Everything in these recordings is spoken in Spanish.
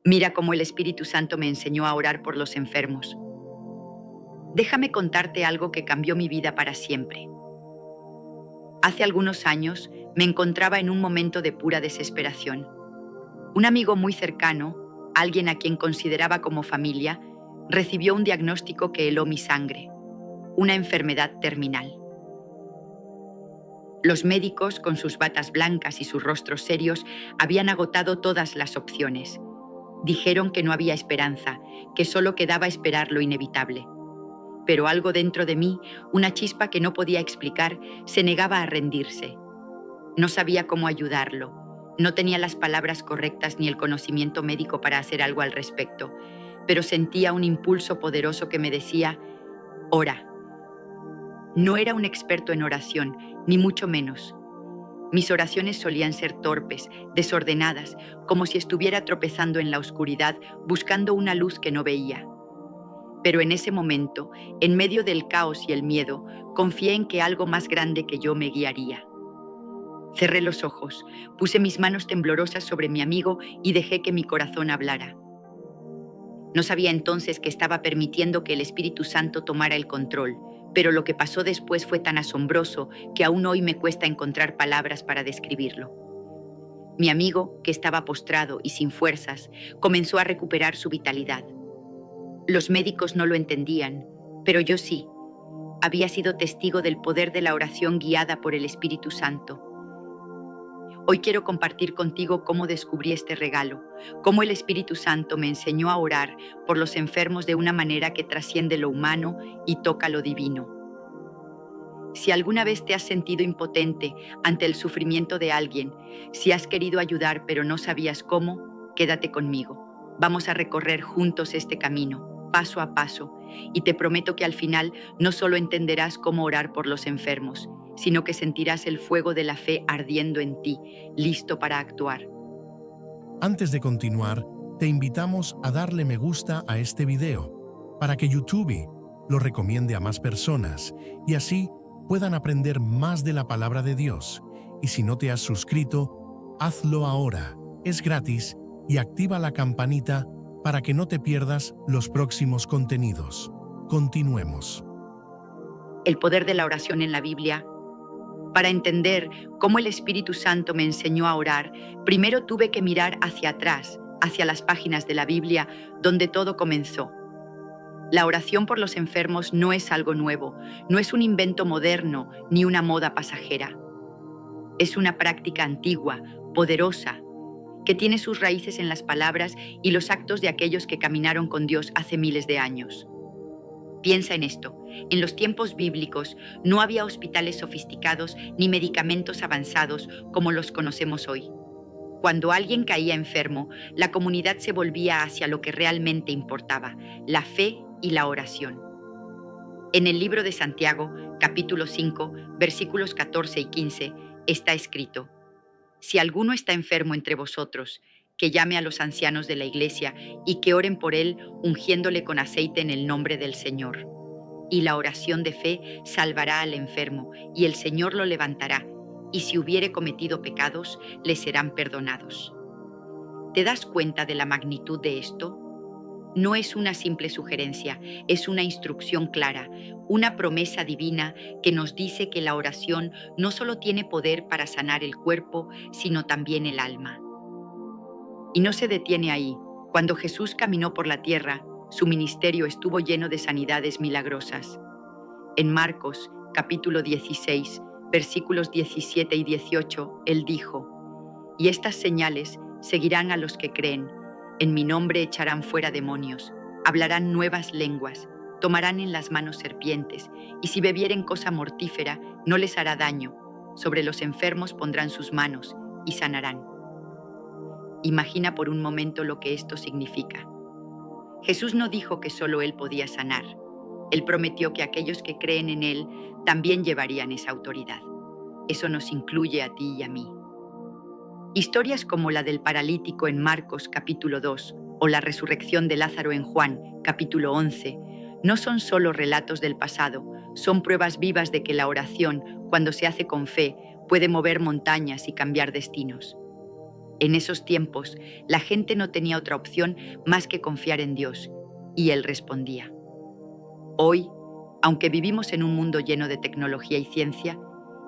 Mira cómo el Espíritu Santo me enseñó a orar por los enfermos. Déjame contarte algo que cambió mi vida para siempre. Hace algunos años me encontraba en un momento de pura desesperación. Un amigo muy cercano, alguien a quien consideraba como familia, recibió un diagnóstico que heló mi sangre, una enfermedad terminal. Los médicos, con sus batas blancas y sus rostros serios, habían agotado todas las opciones. Dijeron que no había esperanza, que solo quedaba esperar lo inevitable. Pero algo dentro de mí, una chispa que no podía explicar, se negaba a rendirse. No sabía cómo ayudarlo. No tenía las palabras correctas ni el conocimiento médico para hacer algo al respecto, pero sentía un impulso poderoso que me decía, ora. No era un experto en oración, ni mucho menos. Mis oraciones solían ser torpes, desordenadas, como si estuviera tropezando en la oscuridad, buscando una luz que no veía. Pero en ese momento, en medio del caos y el miedo, confié en que algo más grande que yo me guiaría. Cerré los ojos, puse mis manos temblorosas sobre mi amigo y dejé que mi corazón hablara. No sabía entonces que estaba permitiendo que el Espíritu Santo tomara el control, pero lo que pasó después fue tan asombroso que aún hoy me cuesta encontrar palabras para describirlo. Mi amigo, que estaba postrado y sin fuerzas, comenzó a recuperar su vitalidad. Los médicos no lo entendían, pero yo sí. Había sido testigo del poder de la oración guiada por el Espíritu Santo. Hoy quiero compartir contigo cómo descubrí este regalo, cómo el Espíritu Santo me enseñó a orar por los enfermos de una manera que trasciende lo humano y toca lo divino. Si alguna vez te has sentido impotente ante el sufrimiento de alguien, si has querido ayudar pero no sabías cómo, quédate conmigo. Vamos a recorrer juntos este camino, paso a paso, y te prometo que al final no solo entenderás cómo orar por los enfermos, sino que sentirás el fuego de la fe ardiendo en ti, listo para actuar. Antes de continuar, te invitamos a darle me gusta a este video para que YouTube lo recomiende a más personas y así puedan aprender más de la palabra de Dios. Y si no te has suscrito, hazlo ahora. Es gratis y activa la campanita para que no te pierdas los próximos contenidos. Continuemos. El poder de la oración en la Biblia. Para entender cómo el Espíritu Santo me enseñó a orar, primero tuve que mirar hacia atrás, hacia las páginas de la Biblia, donde todo comenzó. La oración por los enfermos no es algo nuevo, no es un invento moderno ni una moda pasajera. Es una práctica antigua, poderosa, que tiene sus raíces en las palabras y los actos de aquellos que caminaron con Dios hace miles de años. Piensa en esto. En los tiempos bíblicos no había hospitales sofisticados ni medicamentos avanzados como los conocemos hoy. Cuando alguien caía enfermo, la comunidad se volvía hacia lo que realmente importaba, la fe y la oración. En el libro de Santiago, capítulo 5, versículos 14 y 15, está escrito: Si alguno está enfermo entre vosotros, que llame a los ancianos de la iglesia y que oren por él, ungiéndole con aceite en el nombre del Señor. Y la oración de fe salvará al enfermo, y el Señor lo levantará, y si hubiere cometido pecados, le serán perdonados. ¿Te das cuenta de la magnitud de esto? No es una simple sugerencia, es una instrucción clara, una promesa divina que nos dice que la oración no solo tiene poder para sanar el cuerpo, sino también el alma. Y no se detiene ahí. Cuando Jesús caminó por la tierra, su ministerio estuvo lleno de sanidades milagrosas. En Marcos, capítulo 16, versículos 17 y 18, él dijo: Y estas señales seguirán a los que creen. En mi nombre echarán fuera demonios, hablarán nuevas lenguas, tomarán en las manos serpientes, y si bebieren cosa mortífera, no les hará daño. Sobre los enfermos pondrán sus manos y sanarán. Imagina por un momento lo que esto significa. Jesús no dijo que solo Él podía sanar. Él prometió que aquellos que creen en Él también llevarían esa autoridad. Eso nos incluye a ti y a mí. Historias como la del paralítico en Marcos capítulo 2 o la resurrección de Lázaro en Juan capítulo 11 no son solo relatos del pasado, son pruebas vivas de que la oración, cuando se hace con fe, puede mover montañas y cambiar destinos. En esos tiempos, la gente no tenía otra opción más que confiar en Dios, y Él respondía. Hoy, aunque vivimos en un mundo lleno de tecnología y ciencia,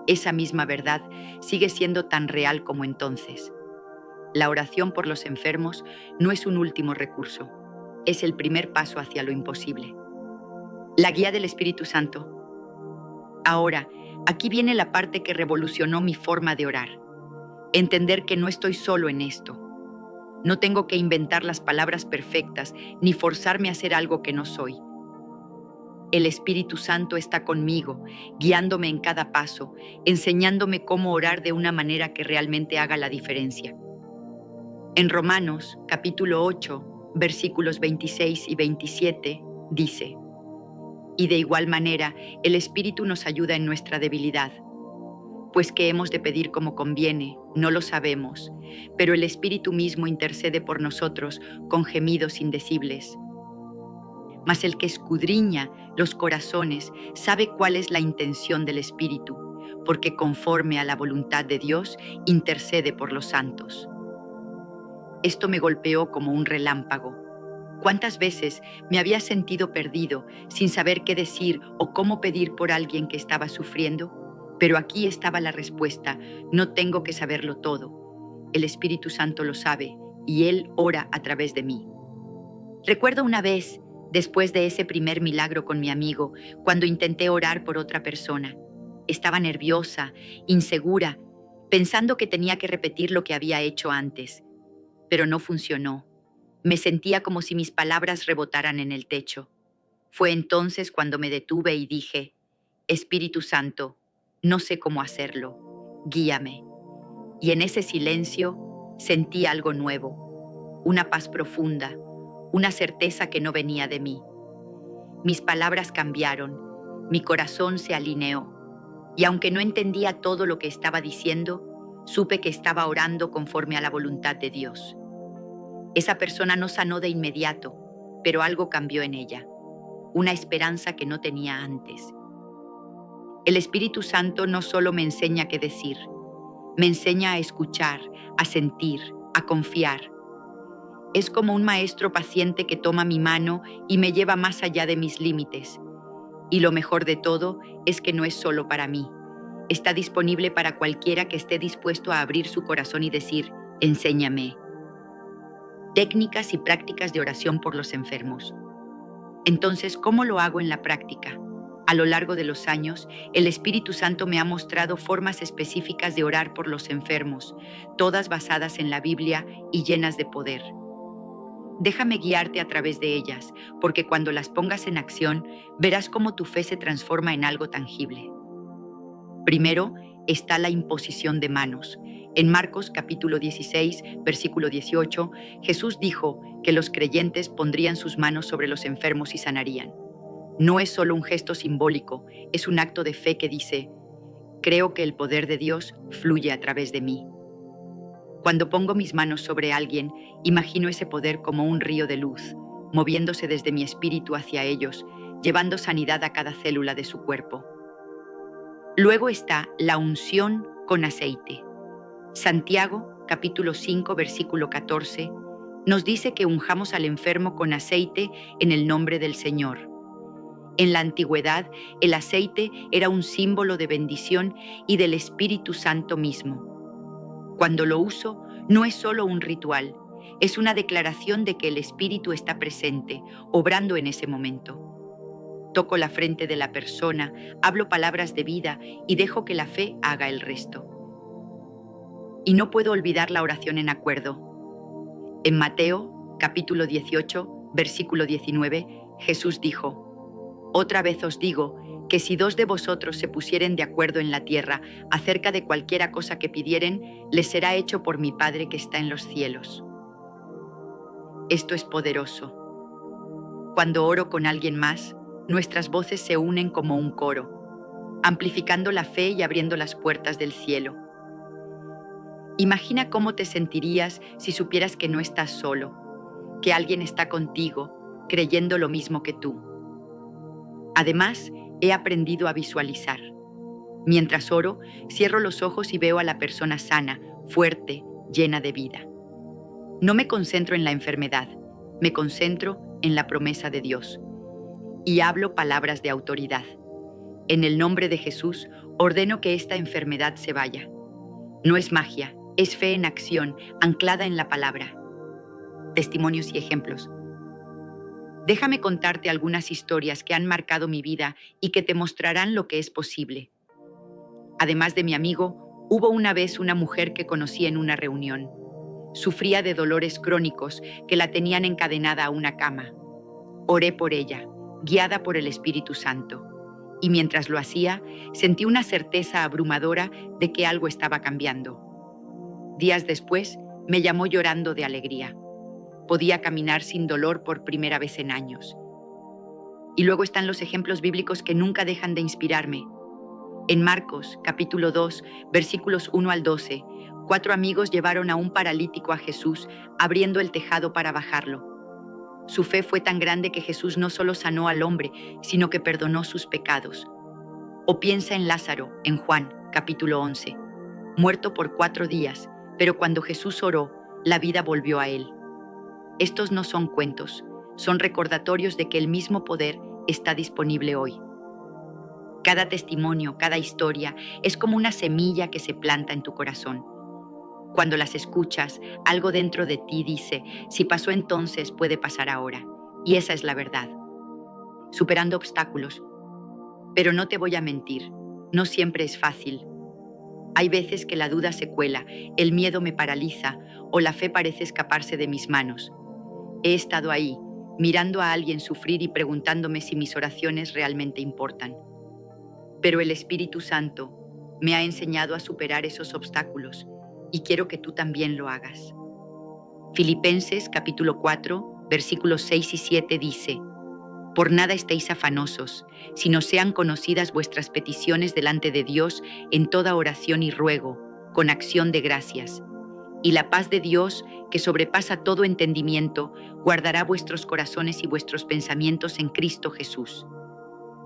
esa misma verdad sigue siendo tan real como entonces. La oración por los enfermos no es un último recurso, es el primer paso hacia lo imposible. La guía del Espíritu Santo. Ahora, aquí viene la parte que revolucionó mi forma de orar. Entender que no estoy solo en esto. No tengo que inventar las palabras perfectas ni forzarme a hacer algo que no soy. El Espíritu Santo está conmigo, guiándome en cada paso, enseñándome cómo orar de una manera que realmente haga la diferencia. En Romanos, capítulo 8, versículos 26 y 27, dice: Y de igual manera, el Espíritu nos ayuda en nuestra debilidad. Pues qué hemos de pedir como conviene, no lo sabemos, pero el Espíritu mismo intercede por nosotros con gemidos indecibles. Mas el que escudriña los corazones sabe cuál es la intención del Espíritu, porque conforme a la voluntad de Dios intercede por los santos. Esto me golpeó como un relámpago. ¿Cuántas veces me había sentido perdido, sin saber qué decir o cómo pedir por alguien que estaba sufriendo? Pero aquí estaba la respuesta: no tengo que saberlo todo. El Espíritu Santo lo sabe y Él ora a través de mí. Recuerdo una vez, después de ese primer milagro con mi amigo, cuando intenté orar por otra persona. Estaba nerviosa, insegura, pensando que tenía que repetir lo que había hecho antes. Pero no funcionó. Me sentía como si mis palabras rebotaran en el techo. Fue entonces cuando me detuve y dije: Espíritu Santo, no sé cómo hacerlo, guíame. Y en ese silencio sentí algo nuevo, una paz profunda, una certeza que no venía de mí. Mis palabras cambiaron, mi corazón se alineó, y aunque no entendía todo lo que estaba diciendo, supe que estaba orando conforme a la voluntad de Dios. Esa persona no sanó de inmediato, pero algo cambió en ella, una esperanza que no tenía antes. El Espíritu Santo no solo me enseña qué decir, me enseña a escuchar, a sentir, a confiar. Es como un maestro paciente que toma mi mano y me lleva más allá de mis límites. Y lo mejor de todo es que no es solo para mí. Está disponible para cualquiera que esté dispuesto a abrir su corazón y decir: enséñame. Técnicas y prácticas de oración por los enfermos. Entonces, ¿cómo lo hago en la práctica? A lo largo de los años, el Espíritu Santo me ha mostrado formas específicas de orar por los enfermos, todas basadas en la Biblia y llenas de poder. Déjame guiarte a través de ellas, porque cuando las pongas en acción, verás cómo tu fe se transforma en algo tangible. Primero está la imposición de manos. En Marcos capítulo 16, versículo 18, Jesús dijo que los creyentes pondrían sus manos sobre los enfermos y sanarían. No es solo un gesto simbólico, es un acto de fe que dice: creo que el poder de Dios fluye a través de mí. Cuando pongo mis manos sobre alguien, imagino ese poder como un río de luz, moviéndose desde mi espíritu hacia ellos, llevando sanidad a cada célula de su cuerpo. Luego está la unción con aceite. Santiago, capítulo 5, versículo 14, nos dice que unjamos al enfermo con aceite en el nombre del Señor. En la antigüedad, el aceite era un símbolo de bendición y del Espíritu Santo mismo. Cuando lo uso, no es solo un ritual, es una declaración de que el Espíritu está presente, obrando en ese momento. Toco la frente de la persona, hablo palabras de vida y dejo que la fe haga el resto. Y no puedo olvidar la oración en acuerdo. En Mateo, capítulo 18, versículo 19, Jesús dijo: otra vez os digo que si 2 de vosotros se pusieren de acuerdo en la tierra acerca de cualquiera cosa que pidieren, les será hecho por mi Padre que está en los cielos. Esto es poderoso. Cuando oro con alguien más, nuestras voces se unen como un coro, amplificando la fe y abriendo las puertas del cielo. Imagina cómo te sentirías si supieras que no estás solo, que alguien está contigo, creyendo lo mismo que tú. Además, he aprendido a visualizar. Mientras oro, cierro los ojos y veo a la persona sana, fuerte, llena de vida. No me concentro en la enfermedad, me concentro en la promesa de Dios. Y hablo palabras de autoridad. En el nombre de Jesús, ordeno que esta enfermedad se vaya. No es magia, es fe en acción, anclada en la palabra. Testimonios y ejemplos. Déjame contarte algunas historias que han marcado mi vida y que te mostrarán lo que es posible. Además de mi amigo, hubo una vez una mujer que conocí en una reunión. Sufría de dolores crónicos que la tenían encadenada a una cama. Oré por ella, guiada por el Espíritu Santo. Y mientras lo hacía, sentí una certeza abrumadora de que algo estaba cambiando. Días después, me llamó llorando de alegría. Podía caminar sin dolor por primera vez en años. Y luego están los ejemplos bíblicos que nunca dejan de inspirarme. En Marcos, capítulo 2, versículos 1 al 12, 4 amigos llevaron a un paralítico a Jesús, abriendo el tejado para bajarlo. Su fe fue tan grande que Jesús no solo sanó al hombre, sino que perdonó sus pecados. O piensa en Lázaro, en Juan, capítulo 11, muerto por 4 días, pero cuando Jesús oró, la vida volvió a él. Estos no son cuentos, son recordatorios de que el mismo poder está disponible hoy. Cada testimonio, cada historia, es como una semilla que se planta en tu corazón. Cuando las escuchas, algo dentro de ti dice, si pasó entonces, puede pasar ahora. Y esa es la verdad. Superando obstáculos. Pero no te voy a mentir, no siempre es fácil. Hay veces que la duda se cuela, el miedo me paraliza o la fe parece escaparse de mis manos. He estado ahí, mirando a alguien sufrir y preguntándome si mis oraciones realmente importan. Pero el Espíritu Santo me ha enseñado a superar esos obstáculos y quiero que tú también lo hagas. Filipenses capítulo 4, versículos 6 y 7 dice: Por nada estéis afanosos, sino sean conocidas vuestras peticiones delante de Dios en toda oración y ruego, con acción de gracias. Y la paz de Dios, que sobrepasa todo entendimiento, guardará vuestros corazones y vuestros pensamientos en Cristo Jesús.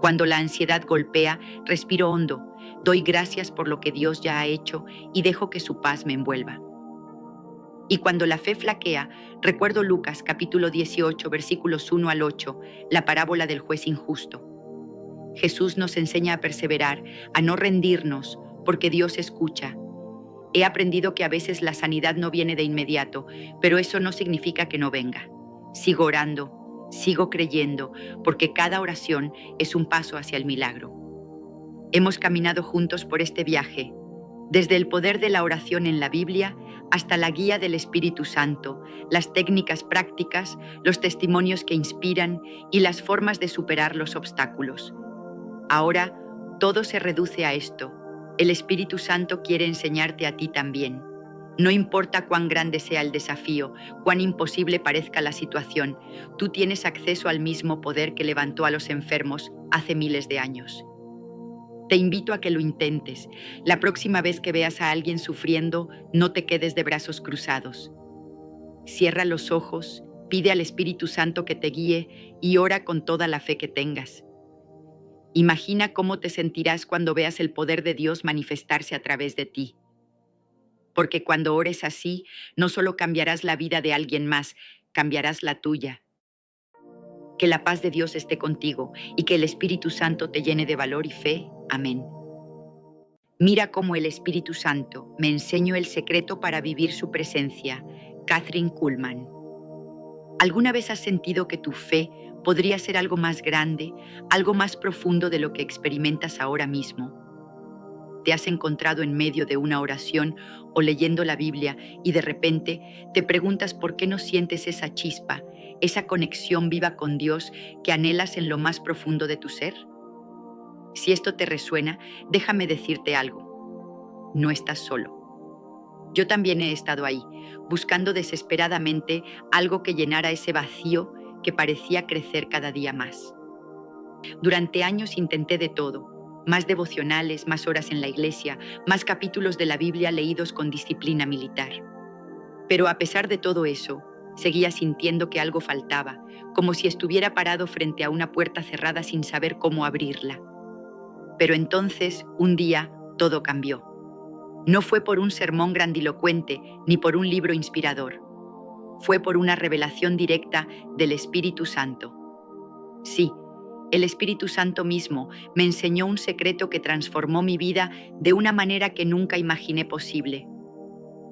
Cuando la ansiedad golpea, respiro hondo, doy gracias por lo que Dios ya ha hecho y dejo que su paz me envuelva. Y cuando la fe flaquea, recuerdo Lucas capítulo 18, versículos 1 al 8, la parábola del juez injusto. Jesús nos enseña a perseverar, a no rendirnos, porque Dios escucha. He aprendido que a veces la sanidad no viene de inmediato, pero eso no significa que no venga. Sigo orando, sigo creyendo, porque cada oración es un paso hacia el milagro. Hemos caminado juntos por este viaje, desde el poder de la oración en la Biblia hasta la guía del Espíritu Santo, las técnicas prácticas, los testimonios que inspiran y las formas de superar los obstáculos. Ahora, todo se reduce a esto. El Espíritu Santo quiere enseñarte a ti también. No importa cuán grande sea el desafío, cuán imposible parezca la situación, tú tienes acceso al mismo poder que levantó a los enfermos hace miles de años. Te invito a que lo intentes. La próxima vez que veas a alguien sufriendo, no te quedes de brazos cruzados. Cierra los ojos, pide al Espíritu Santo que te guíe y ora con toda la fe que tengas. Imagina cómo te sentirás cuando veas el poder de Dios manifestarse a través de ti. Porque cuando ores así, no solo cambiarás la vida de alguien más, cambiarás la tuya. Que la paz de Dios esté contigo y que el Espíritu Santo te llene de valor y fe. Amén. Mira cómo el Espíritu Santo me enseñó el secreto para vivir su presencia. Kathryn Kuhlman. ¿Alguna vez has sentido que tu fe podría ser algo más grande, algo más profundo de lo que experimentas ahora mismo? ¿Te has encontrado en medio de una oración o leyendo la Biblia y de repente te preguntas por qué no sientes esa chispa, esa conexión viva con Dios que anhelas en lo más profundo de tu ser? Si esto te resuena, déjame decirte algo. No estás solo. Yo también he estado ahí, buscando desesperadamente algo que llenara ese vacío que parecía crecer cada día más. Durante años intenté de todo, más devocionales, más horas en la iglesia, más capítulos de la Biblia leídos con disciplina militar. Pero a pesar de todo eso, seguía sintiendo que algo faltaba, como si estuviera parado frente a una puerta cerrada sin saber cómo abrirla. Pero entonces, un día, todo cambió. No fue por un sermón grandilocuente ni por un libro inspirador. Fue por una revelación directa del Espíritu Santo. Sí, el Espíritu Santo mismo me enseñó un secreto que transformó mi vida de una manera que nunca imaginé posible.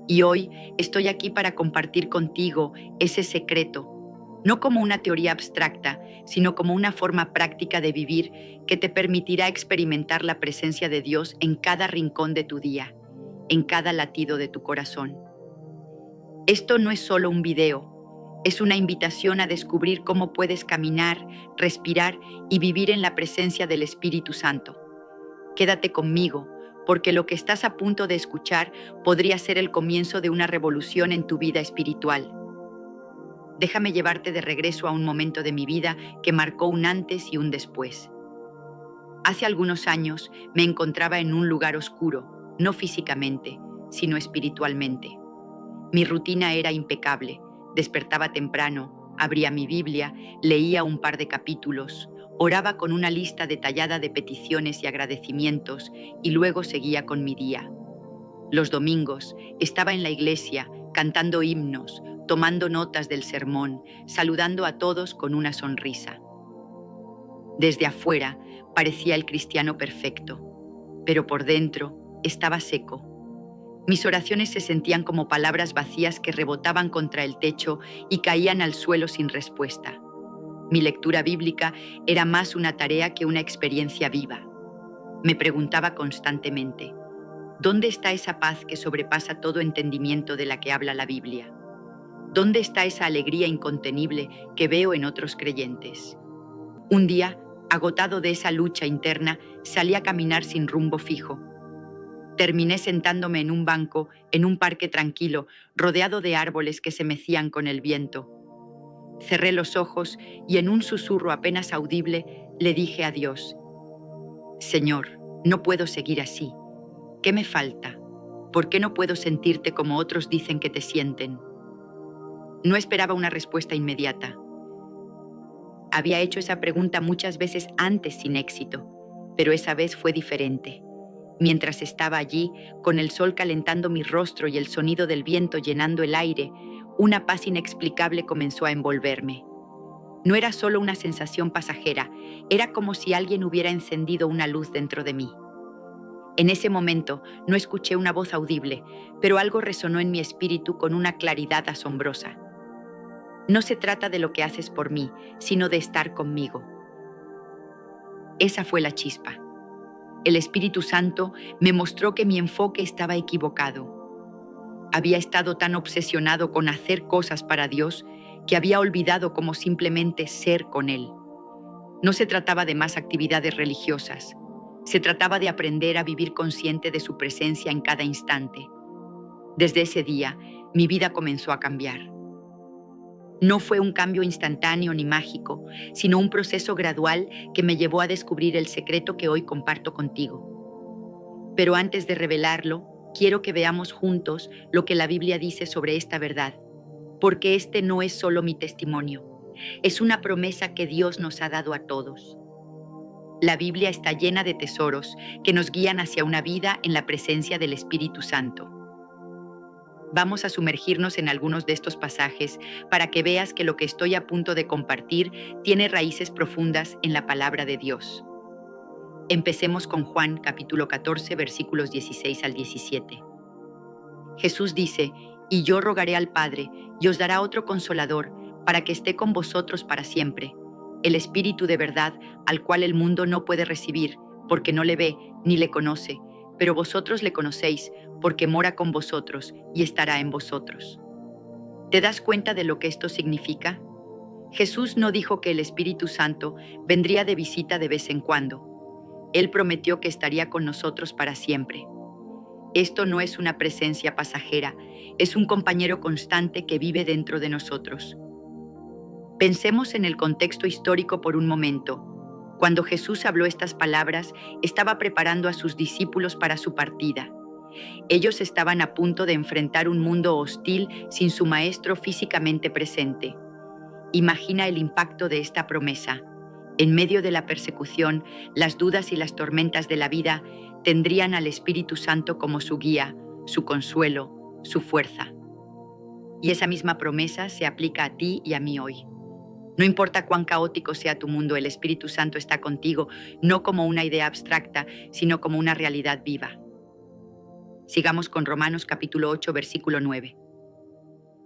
Y hoy estoy aquí para compartir contigo ese secreto, no como una teoría abstracta, sino como una forma práctica de vivir que te permitirá experimentar la presencia de Dios en cada rincón de tu día, en cada latido de tu corazón. Esto no es solo un video, es una invitación a descubrir cómo puedes caminar, respirar y vivir en la presencia del Espíritu Santo. Quédate conmigo, porque lo que estás a punto de escuchar podría ser el comienzo de una revolución en tu vida espiritual. Déjame llevarte de regreso a un momento de mi vida que marcó un antes y un después. Hace algunos años me encontraba en un lugar oscuro, no físicamente, sino espiritualmente. Mi rutina era impecable. Despertaba temprano, abría mi Biblia, leía un par de capítulos, oraba con una lista detallada de peticiones y agradecimientos y luego seguía con mi día. Los domingos estaba en la iglesia cantando himnos, tomando notas del sermón, saludando a todos con una sonrisa. Desde afuera parecía el cristiano perfecto, pero por dentro estaba seco. Mis oraciones se sentían como palabras vacías que rebotaban contra el techo y caían al suelo sin respuesta. Mi lectura bíblica era más una tarea que una experiencia viva. Me preguntaba constantemente, ¿dónde está esa paz que sobrepasa todo entendimiento de la que habla la Biblia? ¿Dónde está esa alegría incontenible que veo en otros creyentes? Un día, agotado de esa lucha interna, salí a caminar sin rumbo fijo. Terminé sentándome en un banco, en un parque tranquilo, rodeado de árboles que se mecían con el viento. Cerré los ojos y en un susurro apenas audible le dije a Dios, Señor, no puedo seguir así. ¿Qué me falta? ¿Por qué no puedo sentirte como otros dicen que te sienten? No esperaba una respuesta inmediata. Había hecho esa pregunta muchas veces antes sin éxito, pero esa vez fue diferente. Mientras estaba allí, con el sol calentando mi rostro y el sonido del viento llenando el aire, una paz inexplicable comenzó a envolverme. No era solo una sensación pasajera, era como si alguien hubiera encendido una luz dentro de mí. En ese momento no escuché una voz audible, pero algo resonó en mi espíritu con una claridad asombrosa. No se trata de lo que haces por mí, sino de estar conmigo. Esa fue la chispa. El Espíritu Santo me mostró que mi enfoque estaba equivocado. Había estado tan obsesionado con hacer cosas para Dios que había olvidado cómo simplemente ser con Él. No se trataba de más actividades religiosas. Se trataba de aprender a vivir consciente de su presencia en cada instante. Desde ese día, mi vida comenzó a cambiar. No fue un cambio instantáneo ni mágico, sino un proceso gradual que me llevó a descubrir el secreto que hoy comparto contigo. Pero antes de revelarlo, quiero que veamos juntos lo que la Biblia dice sobre esta verdad, porque este no es solo mi testimonio, es una promesa que Dios nos ha dado a todos. La Biblia está llena de tesoros que nos guían hacia una vida en la presencia del Espíritu Santo. Vamos a sumergirnos en algunos de estos pasajes para que veas que lo que estoy a punto de compartir tiene raíces profundas en la palabra de Dios. Empecemos con Juan capítulo 14, versículos 16 al 17. Jesús dice, «Y yo rogaré al Padre, y os dará otro Consolador, para que esté con vosotros para siempre, el Espíritu de verdad, al cual el mundo no puede recibir, porque no le ve ni le conoce, pero vosotros le conocéis, porque mora con vosotros y estará en vosotros». ¿Te das cuenta de lo que esto significa? Jesús no dijo que el Espíritu Santo vendría de visita de vez en cuando. Él prometió que estaría con nosotros para siempre. Esto no es una presencia pasajera, es un compañero constante que vive dentro de nosotros. Pensemos en el contexto histórico por un momento. Cuando Jesús habló estas palabras, estaba preparando a sus discípulos para su partida. Ellos estaban a punto de enfrentar un mundo hostil sin su maestro físicamente presente. Imagina el impacto de esta promesa. En medio de la persecución, las dudas y las tormentas de la vida tendrían al Espíritu Santo como su guía, su consuelo, su fuerza. Y esa misma promesa se aplica a ti y a mí hoy. No importa cuán caótico sea tu mundo, el Espíritu Santo está contigo, no como una idea abstracta, sino como una realidad viva. Sigamos con Romanos capítulo 8, versículo 9.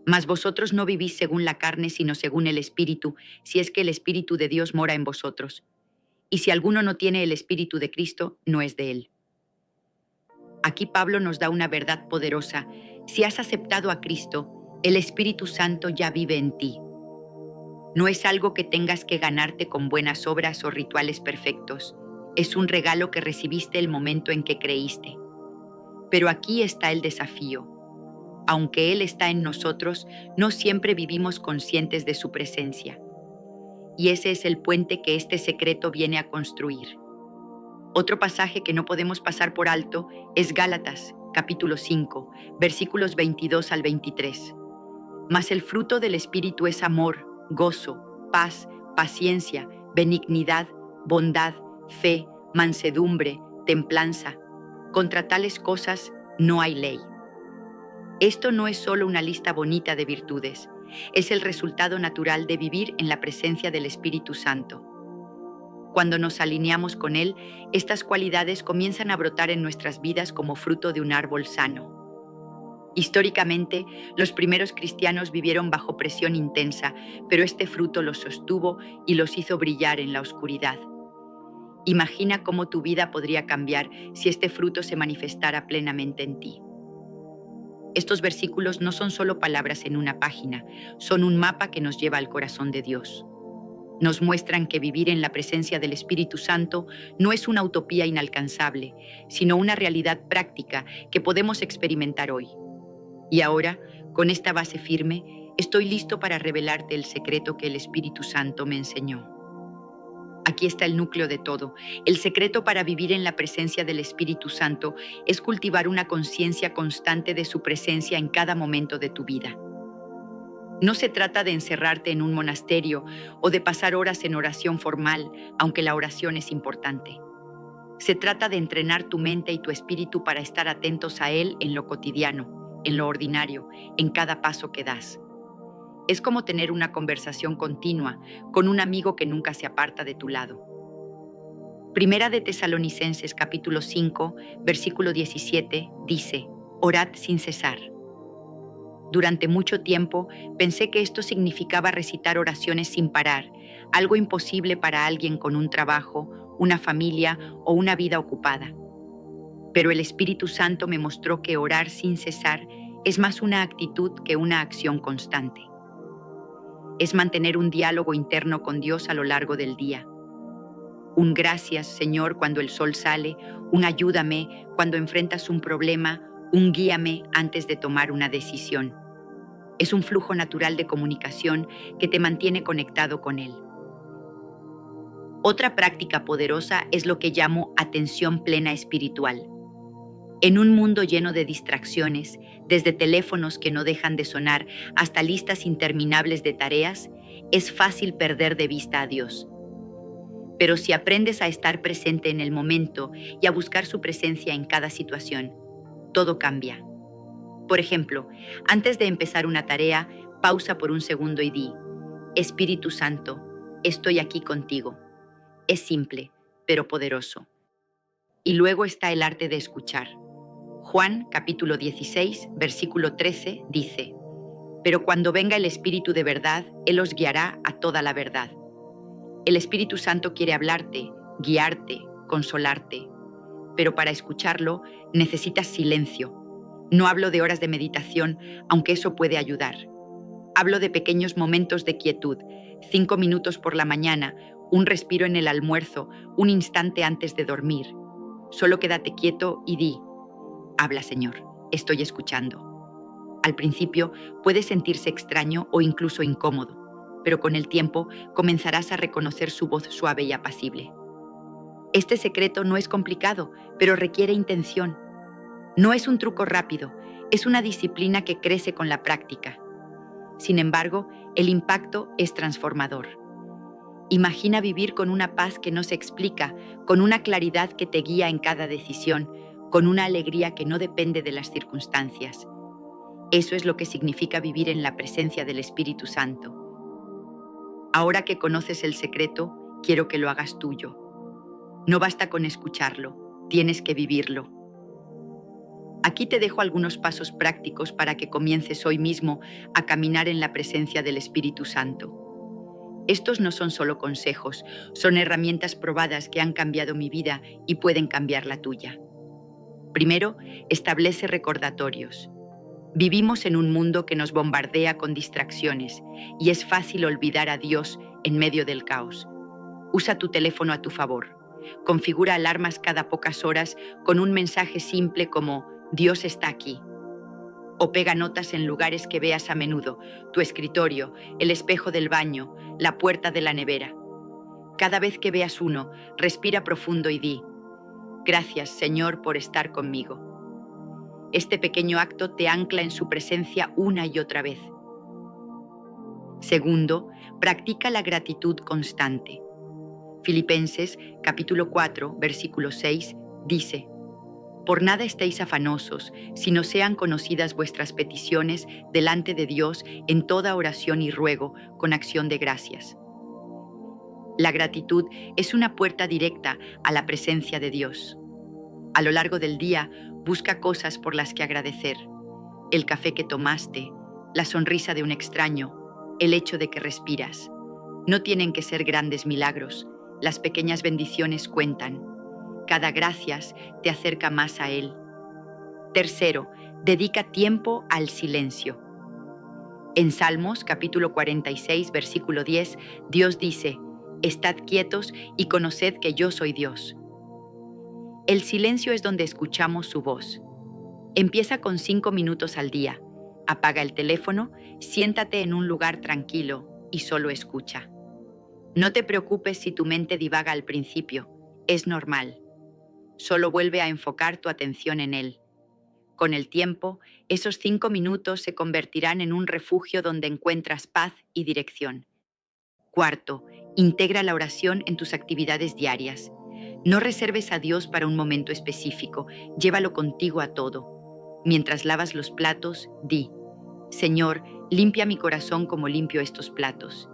Mas vosotros no vivís según la carne, sino según el Espíritu, si es que el Espíritu de Dios mora en vosotros. Y si alguno no tiene el Espíritu de Cristo, no es de él. Aquí Pablo nos da una verdad poderosa. Si has aceptado a Cristo, el Espíritu Santo ya vive en ti. No es algo que tengas que ganarte con buenas obras o rituales perfectos. Es un regalo que recibiste el momento en que creíste. Pero aquí está el desafío. Aunque Él está en nosotros, no siempre vivimos conscientes de su presencia. Y ese es el puente que este secreto viene a construir. Otro pasaje que no podemos pasar por alto es Gálatas, capítulo 5, versículos 22 al 23. Mas el fruto del Espíritu es amor, gozo, paz, paciencia, benignidad, bondad, fe, mansedumbre, templanza. Contra tales cosas no hay ley. Esto no es solo una lista bonita de virtudes, es el resultado natural de vivir en la presencia del Espíritu Santo. Cuando nos alineamos con Él, estas cualidades comienzan a brotar en nuestras vidas como fruto de un árbol sano. Históricamente, los primeros cristianos vivieron bajo presión intensa, pero este fruto los sostuvo y los hizo brillar en la oscuridad. Imagina cómo tu vida podría cambiar si este fruto se manifestara plenamente en ti. Estos versículos no son solo palabras en una página, son un mapa que nos lleva al corazón de Dios. Nos muestran que vivir en la presencia del Espíritu Santo no es una utopía inalcanzable, sino una realidad práctica que podemos experimentar hoy. Y ahora, con esta base firme, estoy listo para revelarte el secreto que el Espíritu Santo me enseñó. Aquí está el núcleo de todo. El secreto para vivir en la presencia del Espíritu Santo es cultivar una conciencia constante de su presencia en cada momento de tu vida. No se trata de encerrarte en un monasterio o de pasar horas en oración formal, aunque la oración es importante. Se trata de entrenar tu mente y tu espíritu para estar atentos a Él en lo cotidiano, en lo ordinario, en cada paso que das. Es como tener una conversación continua con un amigo que nunca se aparta de tu lado. Primera de Tesalonicenses capítulo 5, versículo 17 dice: Orad sin cesar. Durante mucho tiempo pensé que esto significaba recitar oraciones sin parar, algo imposible para alguien con un trabajo, una familia o una vida ocupada. Pero el Espíritu Santo me mostró que orar sin cesar es más una actitud que una acción constante. Es mantener un diálogo interno con Dios a lo largo del día. Un gracias, Señor, cuando el sol sale, un ayúdame cuando enfrentas un problema, un guíame antes de tomar una decisión. Es un flujo natural de comunicación que te mantiene conectado con Él. Otra práctica poderosa es lo que llamo atención plena espiritual. En un mundo lleno de distracciones, desde teléfonos que no dejan de sonar hasta listas interminables de tareas, es fácil perder de vista a Dios. Pero si aprendes a estar presente en el momento y a buscar su presencia en cada situación, todo cambia. Por ejemplo, antes de empezar una tarea, pausa por un segundo y di: Espíritu Santo, estoy aquí contigo. Es simple, pero poderoso. Y luego está el arte de escuchar. Juan, capítulo 16, versículo 13, dice: Pero cuando venga el Espíritu de verdad, Él os guiará a toda la verdad. El Espíritu Santo quiere hablarte, guiarte, consolarte. Pero para escucharlo, necesitas silencio. No hablo de horas de meditación, aunque eso puede ayudar. Hablo de pequeños momentos de quietud, 5 minutos por la mañana, un respiro en el almuerzo, un instante antes de dormir. Solo quédate quieto y di: Habla, Señor, estoy escuchando. Al principio puede sentirse extraño o incluso incómodo, pero con el tiempo comenzarás a reconocer su voz suave y apacible. Este secreto no es complicado, pero requiere intención. No es un truco rápido, es una disciplina que crece con la práctica. Sin embargo, el impacto es transformador. Imagina vivir con una paz que no se explica, con una claridad que te guía en cada decisión, con una alegría que no depende de las circunstancias. Eso es lo que significa vivir en la presencia del Espíritu Santo. Ahora que conoces el secreto, quiero que lo hagas tuyo. No basta con escucharlo, tienes que vivirlo. Aquí te dejo algunos pasos prácticos para que comiences hoy mismo a caminar en la presencia del Espíritu Santo. Estos no son solo consejos, son herramientas probadas que han cambiado mi vida y pueden cambiar la tuya. Primero, establece recordatorios. Vivimos en un mundo que nos bombardea con distracciones y es fácil olvidar a Dios en medio del caos. Usa tu teléfono a tu favor. Configura alarmas cada pocas horas con un mensaje simple como Dios está aquí. O pega notas en lugares que veas a menudo, tu escritorio, el espejo del baño, la puerta de la nevera. Cada vez que veas uno, respira profundo y di, gracias, Señor, por estar conmigo. Este pequeño acto te ancla en su presencia una y otra vez. Segundo, practica la gratitud constante. Filipenses, capítulo 4, versículo 6, dice, por nada estéis afanosos, sino sean conocidas vuestras peticiones delante de Dios en toda oración y ruego con acción de gracias. La gratitud es una puerta directa a la presencia de Dios. A lo largo del día, busca cosas por las que agradecer. El café que tomaste, la sonrisa de un extraño, el hecho de que respiras. No tienen que ser grandes milagros, las pequeñas bendiciones cuentan. Cada gracias te acerca más a Él. Tercero, dedica tiempo al silencio. En Salmos, capítulo 46, versículo 10, Dios dice, estad quietos y conoced que yo soy Dios. El silencio es donde escuchamos su voz. Empieza con 5 minutos al día. Apaga el teléfono, siéntate en un lugar tranquilo y solo escucha. No te preocupes si tu mente divaga al principio, es normal. Solo vuelve a enfocar tu atención en Él. Con el tiempo, esos 5 minutos se convertirán en un refugio donde encuentras paz y dirección. Cuarto, integra la oración en tus actividades diarias. No reserves a Dios para un momento específico, llévalo contigo a todo. Mientras lavas los platos, di, Señor, limpia mi corazón como limpio estos platos.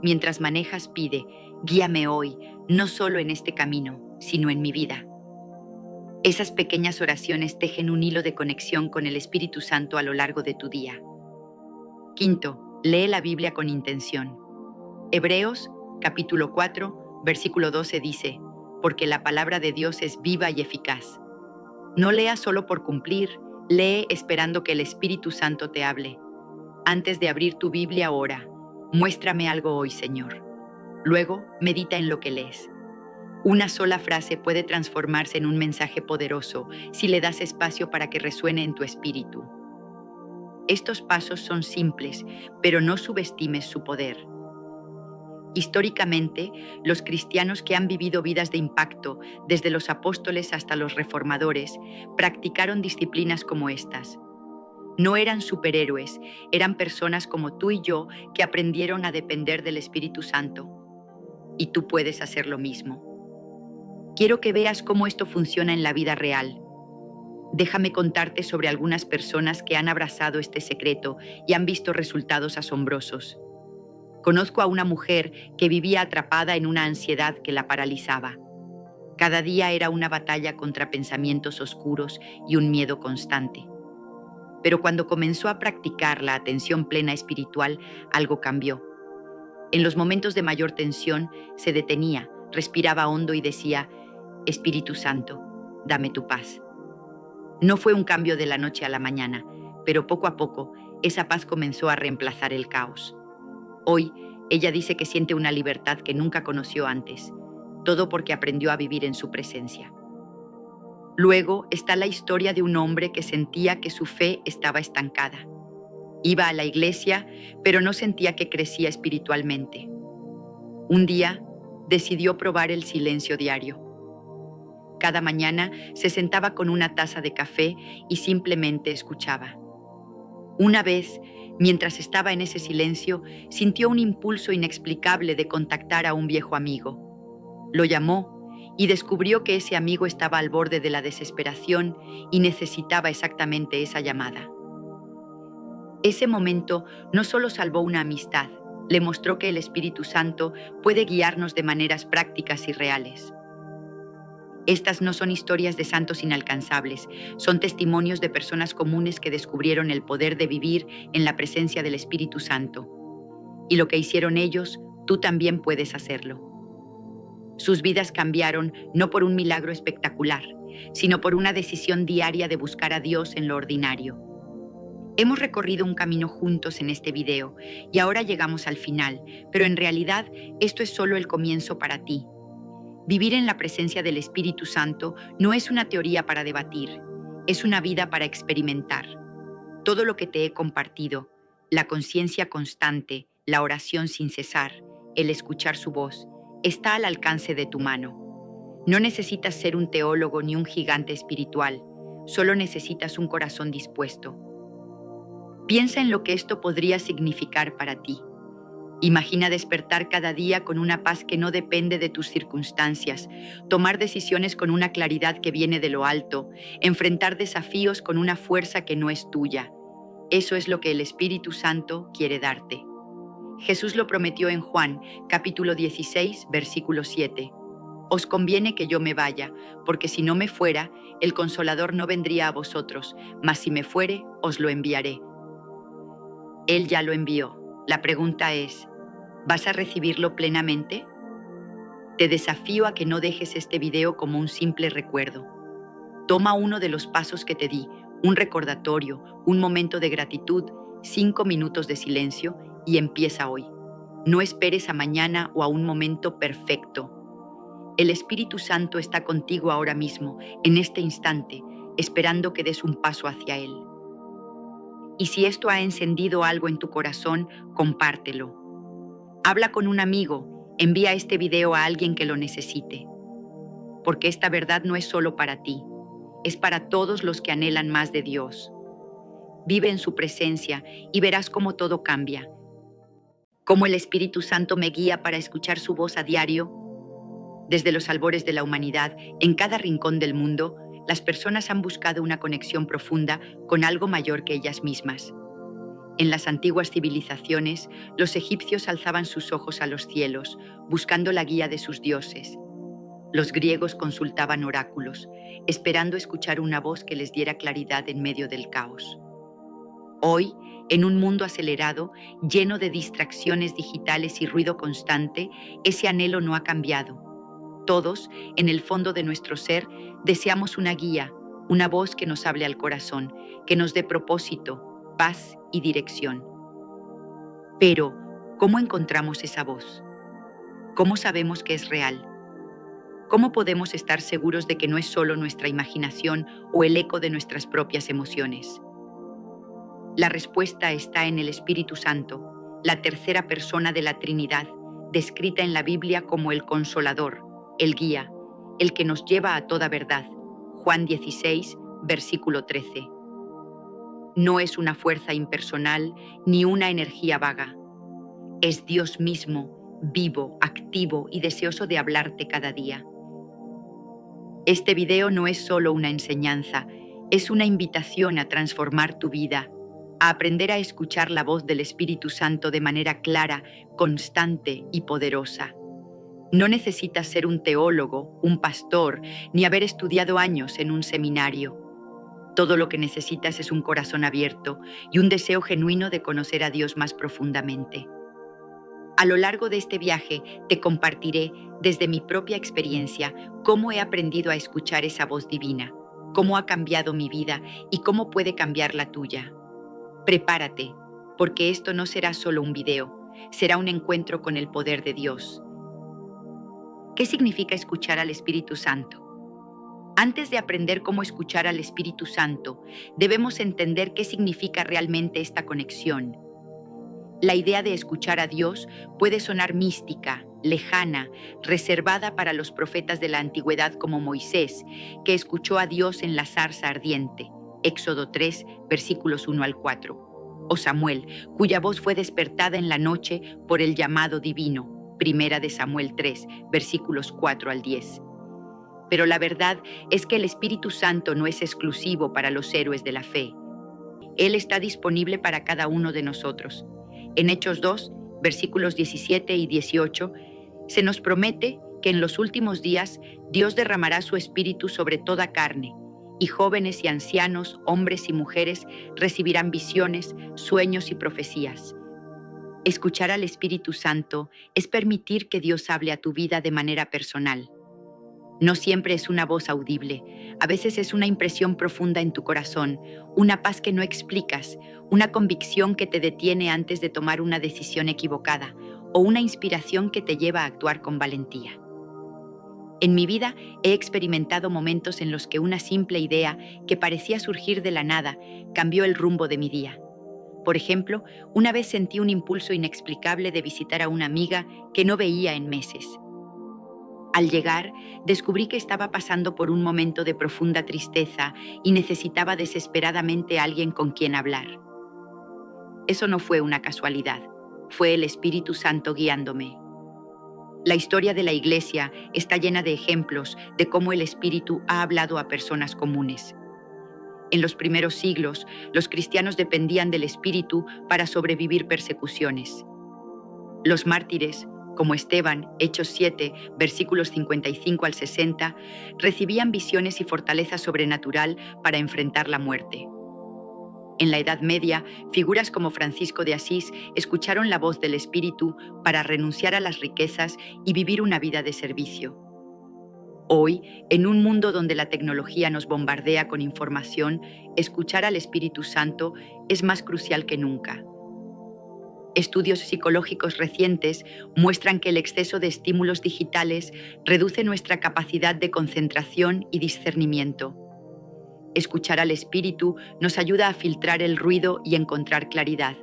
Mientras manejas, pide, guíame hoy, no solo en este camino, sino en mi vida. Esas pequeñas oraciones tejen un hilo de conexión con el Espíritu Santo a lo largo de tu día. Quinto, lee la Biblia con intención. Hebreos, capítulo 4, versículo 12 dice, porque la palabra de Dios es viva y eficaz. No leas solo por cumplir, lee esperando que el Espíritu Santo te hable. Antes de abrir tu Biblia, ora, muéstrame algo hoy, Señor. Luego, medita en lo que lees. Una sola frase puede transformarse en un mensaje poderoso si le das espacio para que resuene en tu espíritu. Estos pasos son simples, pero no subestimes su poder. Históricamente, los cristianos que han vivido vidas de impacto, desde los apóstoles hasta los reformadores, practicaron disciplinas como estas. No eran superhéroes, eran personas como tú y yo que aprendieron a depender del Espíritu Santo. Y tú puedes hacer lo mismo. Quiero que veas cómo esto funciona en la vida real. Déjame contarte sobre algunas personas que han abrazado este secreto y han visto resultados asombrosos. Conozco a una mujer que vivía atrapada en una ansiedad que la paralizaba. Cada día era una batalla contra pensamientos oscuros y un miedo constante. Pero cuando comenzó a practicar la atención plena espiritual, algo cambió. En los momentos de mayor tensión, se detenía, respiraba hondo y decía, Espíritu Santo, dame tu paz. No fue un cambio de la noche a la mañana, pero poco a poco, esa paz comenzó a reemplazar el caos. Hoy, ella dice que siente una libertad que nunca conoció antes, todo porque aprendió a vivir en su presencia. Luego está la historia de un hombre que sentía que su fe estaba estancada. Iba a la iglesia, pero no sentía que crecía espiritualmente. Un día, decidió probar el silencio diario. Cada mañana se sentaba con una taza de café y simplemente escuchaba. Una vez, mientras estaba en ese silencio, sintió un impulso inexplicable de contactar a un viejo amigo. Lo llamó y descubrió que ese amigo estaba al borde de la desesperación y necesitaba exactamente esa llamada. Ese momento no solo salvó una amistad, le mostró que el Espíritu Santo puede guiarnos de maneras prácticas y reales. Estas no son historias de santos inalcanzables, son testimonios de personas comunes que descubrieron el poder de vivir en la presencia del Espíritu Santo. Y lo que hicieron ellos, tú también puedes hacerlo. Sus vidas cambiaron no por un milagro espectacular, sino por una decisión diaria de buscar a Dios en lo ordinario. Hemos recorrido un camino juntos en este video y ahora llegamos al final, pero en realidad esto es solo el comienzo para ti. Vivir en la presencia del Espíritu Santo no es una teoría para debatir, es una vida para experimentar. Todo lo que te he compartido, la conciencia constante, la oración sin cesar, el escuchar su voz, está al alcance de tu mano. No necesitas ser un teólogo ni un gigante espiritual, solo necesitas un corazón dispuesto. Piensa en lo que esto podría significar para ti. Imagina despertar cada día con una paz que no depende de tus circunstancias, tomar decisiones con una claridad que viene de lo alto, enfrentar desafíos con una fuerza que no es tuya. Eso es lo que el Espíritu Santo quiere darte. Jesús lo prometió en Juan, capítulo 16, versículo 7. Os conviene que yo me vaya, porque si no me fuera, el Consolador no vendría a vosotros, mas si me fuere, os lo enviaré. Él ya lo envió. La pregunta es, ¿vas a recibirlo plenamente? Te desafío a que no dejes este video como un simple recuerdo. Toma uno de los pasos que te di, un recordatorio, un momento de gratitud, 5 minutos de silencio y empieza hoy. No esperes a mañana o a un momento perfecto. El Espíritu Santo está contigo ahora mismo, en este instante, esperando que des un paso hacia Él. Y si esto ha encendido algo en tu corazón, compártelo. Habla con un amigo, envía este video a alguien que lo necesite. Porque esta verdad no es solo para ti, es para todos los que anhelan más de Dios. Vive en su presencia y verás cómo todo cambia. Cómo el Espíritu Santo me guía para escuchar su voz a diario. Desde los albores de la humanidad, en cada rincón del mundo, las personas han buscado una conexión profunda con algo mayor que ellas mismas. En las antiguas civilizaciones, los egipcios alzaban sus ojos a los cielos, buscando la guía de sus dioses. Los griegos consultaban oráculos, esperando escuchar una voz que les diera claridad en medio del caos. Hoy, en un mundo acelerado, lleno de distracciones digitales y ruido constante, ese anhelo no ha cambiado. Todos, en el fondo de nuestro ser, deseamos una guía, una voz que nos hable al corazón, que nos dé propósito, paz y dirección. Pero, ¿cómo encontramos esa voz? ¿Cómo sabemos que es real? ¿Cómo podemos estar seguros de que no es solo nuestra imaginación o el eco de nuestras propias emociones? La respuesta está en el Espíritu Santo, la tercera persona de la Trinidad, descrita en la Biblia como el Consolador, el guía, el que nos lleva a toda verdad. Juan 16, versículo 13. No es una fuerza impersonal ni una energía vaga. Es Dios mismo, vivo, activo y deseoso de hablarte cada día. Este video no es solo una enseñanza, es una invitación a transformar tu vida, a aprender a escuchar la voz del Espíritu Santo de manera clara, constante y poderosa. No necesitas ser un teólogo, un pastor, ni haber estudiado años en un seminario. Todo lo que necesitas es un corazón abierto y un deseo genuino de conocer a Dios más profundamente. A lo largo de este viaje te compartiré, desde mi propia experiencia, cómo he aprendido a escuchar esa voz divina, cómo ha cambiado mi vida y cómo puede cambiar la tuya. Prepárate, porque esto no será solo un video, será un encuentro con el poder de Dios. ¿Qué significa escuchar al Espíritu Santo? Antes de aprender cómo escuchar al Espíritu Santo, debemos entender qué significa realmente esta conexión. La idea de escuchar a Dios puede sonar mística, lejana, reservada para los profetas de la antigüedad como Moisés, que escuchó a Dios en la zarza ardiente, Éxodo 3, versículos 1 al 4, o Samuel, cuya voz fue despertada en la noche por el llamado divino, Primera de Samuel 3, versículos 4 al 10. Pero la verdad es que el Espíritu Santo no es exclusivo para los héroes de la fe. Él está disponible para cada uno de nosotros. En Hechos 2, versículos 17 y 18, se nos promete que en los últimos días Dios derramará su Espíritu sobre toda carne, y jóvenes y ancianos, hombres y mujeres recibirán visiones, sueños y profecías. Escuchar al Espíritu Santo es permitir que Dios hable a tu vida de manera personal. No siempre es una voz audible, a veces es una impresión profunda en tu corazón, una paz que no explicas, una convicción que te detiene antes de tomar una decisión equivocada o una inspiración que te lleva a actuar con valentía. En mi vida he experimentado momentos en los que una simple idea que parecía surgir de la nada cambió el rumbo de mi día. Por ejemplo, una vez sentí un impulso inexplicable de visitar a una amiga que no veía en meses. Al llegar, descubrí que estaba pasando por un momento de profunda tristeza y necesitaba desesperadamente a alguien con quien hablar. Eso no fue una casualidad, fue el Espíritu Santo guiándome. La historia de la Iglesia está llena de ejemplos de cómo el Espíritu ha hablado a personas comunes. En los primeros siglos, los cristianos dependían del Espíritu para sobrevivir persecuciones. Los mártires, como Esteban, Hechos 7, versículos 55 al 60, recibían visiones y fortaleza sobrenatural para enfrentar la muerte. En la Edad Media, figuras como Francisco de Asís escucharon la voz del Espíritu para renunciar a las riquezas y vivir una vida de servicio. Hoy, en un mundo donde la tecnología nos bombardea con información, escuchar al Espíritu Santo es más crucial que nunca. Estudios psicológicos recientes muestran que el exceso de estímulos digitales reduce nuestra capacidad de concentración y discernimiento. Escuchar al Espíritu nos ayuda a filtrar el ruido y encontrar claridad.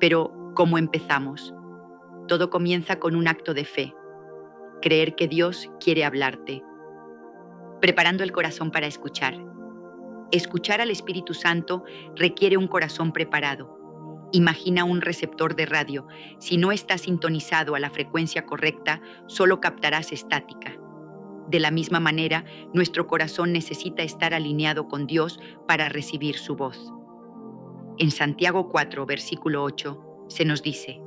Pero, ¿cómo empezamos? Todo comienza con un acto de fe. Creer que Dios quiere hablarte. Preparando el corazón para escuchar. Escuchar al Espíritu Santo requiere un corazón preparado. Imagina un receptor de radio. Si no está sintonizado a la frecuencia correcta, solo captarás estática. De la misma manera, nuestro corazón necesita estar alineado con Dios para recibir su voz. En Santiago 4, versículo 8, se nos dice: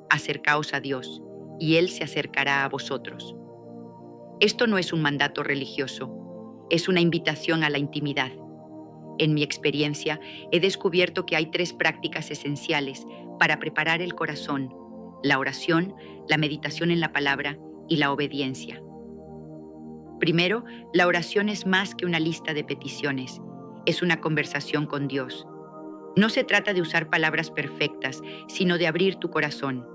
acercaos a Dios, y Él se acercará a vosotros. Esto no es un mandato religioso, es una invitación a la intimidad. En mi experiencia, he descubierto que hay 3 prácticas esenciales para preparar el corazón: la oración, la meditación en la palabra y la obediencia. Primero, la oración es más que una lista de peticiones, es una conversación con Dios. No se trata de usar palabras perfectas, sino de abrir tu corazón.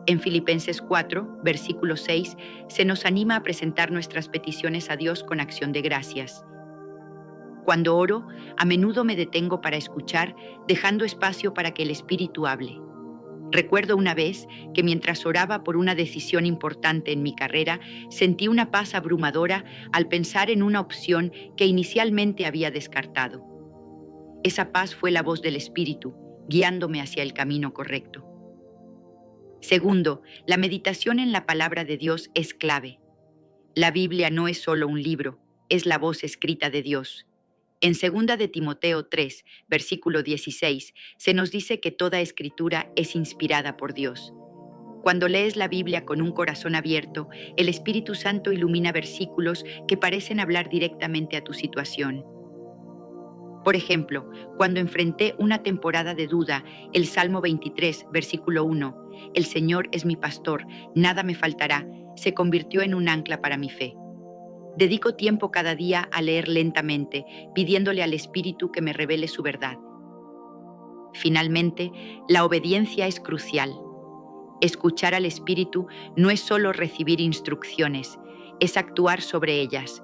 En Filipenses 4, versículo 6, se nos anima a presentar nuestras peticiones a Dios con acción de gracias. Cuando oro, a menudo me detengo para escuchar, dejando espacio para que el Espíritu hable. Recuerdo una vez que mientras oraba por una decisión importante en mi carrera, sentí una paz abrumadora al pensar en una opción que inicialmente había descartado. Esa paz fue la voz del Espíritu, guiándome hacia el camino correcto. Segundo, la meditación en la palabra de Dios es clave. La Biblia no es solo un libro, es la voz escrita de Dios. En 2 de Timoteo 3, versículo 16, se nos dice que toda escritura es inspirada por Dios. Cuando lees la Biblia con un corazón abierto, el Espíritu Santo ilumina versículos que parecen hablar directamente a tu situación. Por ejemplo, cuando enfrenté una temporada de duda, el Salmo 23, versículo 1, «El Señor es mi pastor, nada me faltará», se convirtió en un ancla para mi fe. Dedico tiempo cada día a leer lentamente, pidiéndole al Espíritu que me revele su verdad. Finalmente, la obediencia es crucial. Escuchar al Espíritu no es solo recibir instrucciones, es actuar sobre ellas.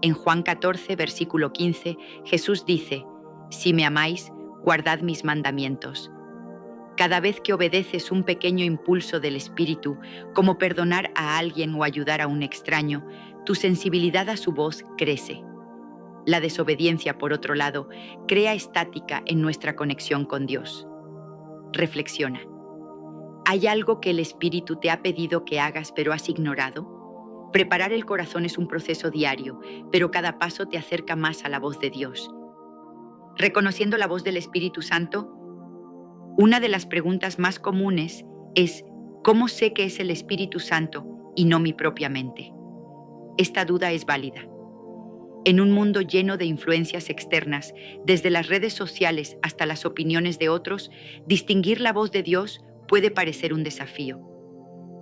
En Juan 14, versículo 15, Jesús dice: «Si me amáis, guardad mis mandamientos». Cada vez que obedeces un pequeño impulso del Espíritu, como perdonar a alguien o ayudar a un extraño, tu sensibilidad a su voz crece. La desobediencia, por otro lado, crea estática en nuestra conexión con Dios. Reflexiona. ¿Hay algo que el Espíritu te ha pedido que hagas pero has ignorado? Preparar el corazón es un proceso diario, pero cada paso te acerca más a la voz de Dios. Reconociendo la voz del Espíritu Santo, una de las preguntas más comunes es: ¿cómo sé que es el Espíritu Santo y no mi propia mente? Esta duda es válida. En un mundo lleno de influencias externas, desde las redes sociales hasta las opiniones de otros, distinguir la voz de Dios puede parecer un desafío.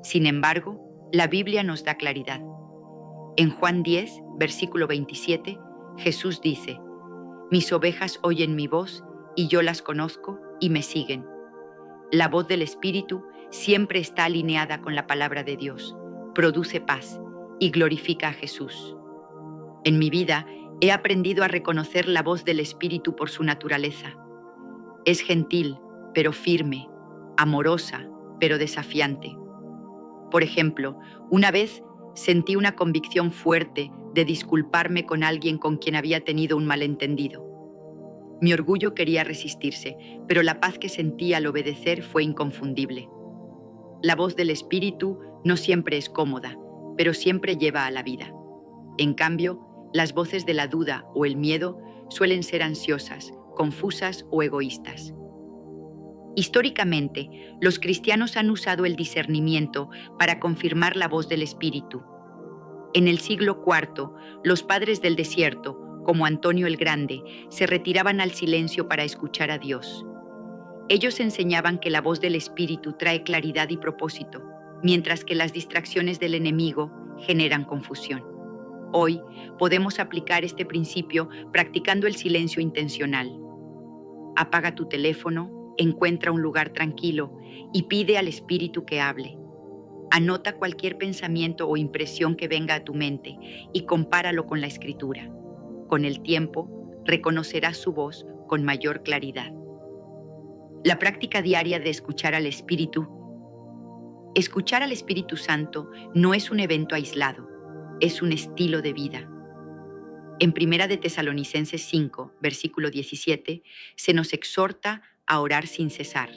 Sin embargo, la Biblia nos da claridad. En Juan 10, versículo 27, Jesús dice: «Mis ovejas oyen mi voz, y yo las conozco y me siguen». La voz del Espíritu siempre está alineada con la palabra de Dios, produce paz y glorifica a Jesús. En mi vida he aprendido a reconocer la voz del Espíritu por su naturaleza. Es gentil, pero firme, amorosa, pero desafiante. Por ejemplo, una vez sentí una convicción fuerte de disculparme con alguien con quien había tenido un malentendido. Mi orgullo quería resistirse, pero la paz que sentí al obedecer fue inconfundible. La voz del Espíritu no siempre es cómoda, pero siempre lleva a la vida. En cambio, las voces de la duda o el miedo suelen ser ansiosas, confusas o egoístas. Históricamente, los cristianos han usado el discernimiento para confirmar la voz del Espíritu. En el siglo IV, los padres del desierto, como Antonio el Grande, se retiraban al silencio para escuchar a Dios. Ellos enseñaban que la voz del Espíritu trae claridad y propósito, mientras que las distracciones del enemigo generan confusión. Hoy podemos aplicar este principio practicando el silencio intencional. Apaga tu teléfono, encuentra un lugar tranquilo y pide al Espíritu que hable. Anota cualquier pensamiento o impresión que venga a tu mente y compáralo con la Escritura. Con el tiempo, reconocerás su voz con mayor claridad. La práctica diaria de escuchar al Espíritu. Escuchar al Espíritu Santo no es un evento aislado, es un estilo de vida. En 1 de Tesalonicenses 5, versículo 17, se nos exhorta a orar sin cesar.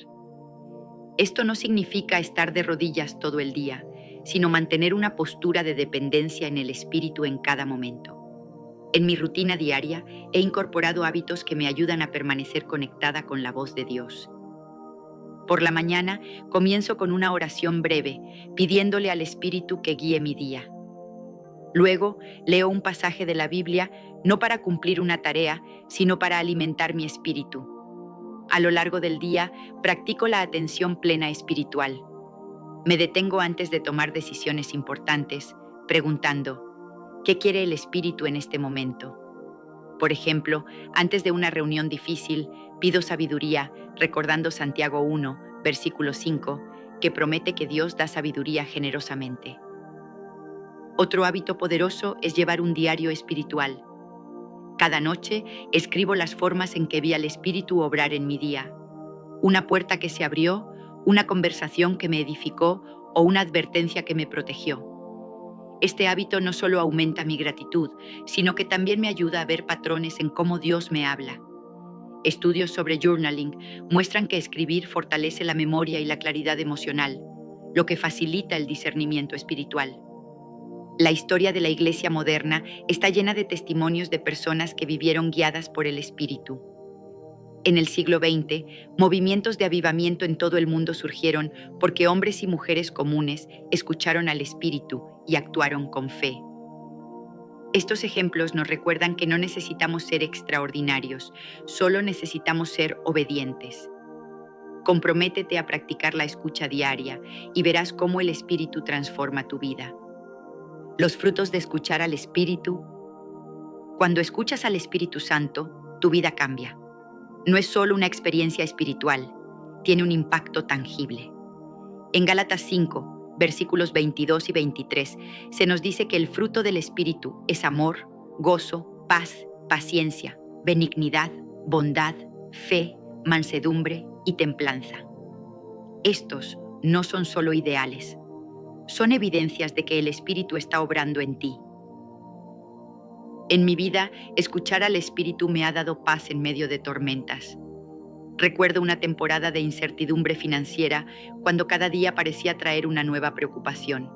Esto no significa estar de rodillas todo el día, sino mantener una postura de dependencia en el Espíritu en cada momento. En mi rutina diaria he incorporado hábitos que me ayudan a permanecer conectada con la voz de Dios. Por la mañana comienzo con una oración breve, pidiéndole al Espíritu que guíe mi día. Luego leo un pasaje de la Biblia, no para cumplir una tarea, sino para alimentar mi espíritu. A lo largo del día practico la atención plena espiritual. Me detengo antes de tomar decisiones importantes, preguntando: ¿qué quiere el Espíritu en este momento? Por ejemplo, antes de una reunión difícil, pido sabiduría, recordando Santiago 1, versículo 5, que promete que Dios da sabiduría generosamente. Otro hábito poderoso es llevar un diario espiritual. Cada noche escribo las formas en que vi al Espíritu obrar en mi día. Una puerta que se abrió, una conversación que me edificó o una advertencia que me protegió. Este hábito no solo aumenta mi gratitud, sino que también me ayuda a ver patrones en cómo Dios me habla. Estudios sobre journaling muestran que escribir fortalece la memoria y la claridad emocional, lo que facilita el discernimiento espiritual. La historia de la Iglesia moderna está llena de testimonios de personas que vivieron guiadas por el Espíritu. En el siglo XX, movimientos de avivamiento en todo el mundo surgieron porque hombres y mujeres comunes escucharon al Espíritu y actuaron con fe. Estos ejemplos nos recuerdan que no necesitamos ser extraordinarios, solo necesitamos ser obedientes. Comprométete a practicar la escucha diaria y verás cómo el Espíritu transforma tu vida. Los frutos de escuchar al Espíritu. Cuando escuchas al Espíritu Santo, tu vida cambia. No es solo una experiencia espiritual, tiene un impacto tangible. En Gálatas 5, versículos 22 y 23, se nos dice que el fruto del Espíritu es amor, gozo, paz, paciencia, benignidad, bondad, fe, mansedumbre y templanza. Estos no son solo ideales, son evidencias de que el Espíritu está obrando en ti. En mi vida, escuchar al Espíritu me ha dado paz en medio de tormentas. Recuerdo una temporada de incertidumbre financiera cuando cada día parecía traer una nueva preocupación.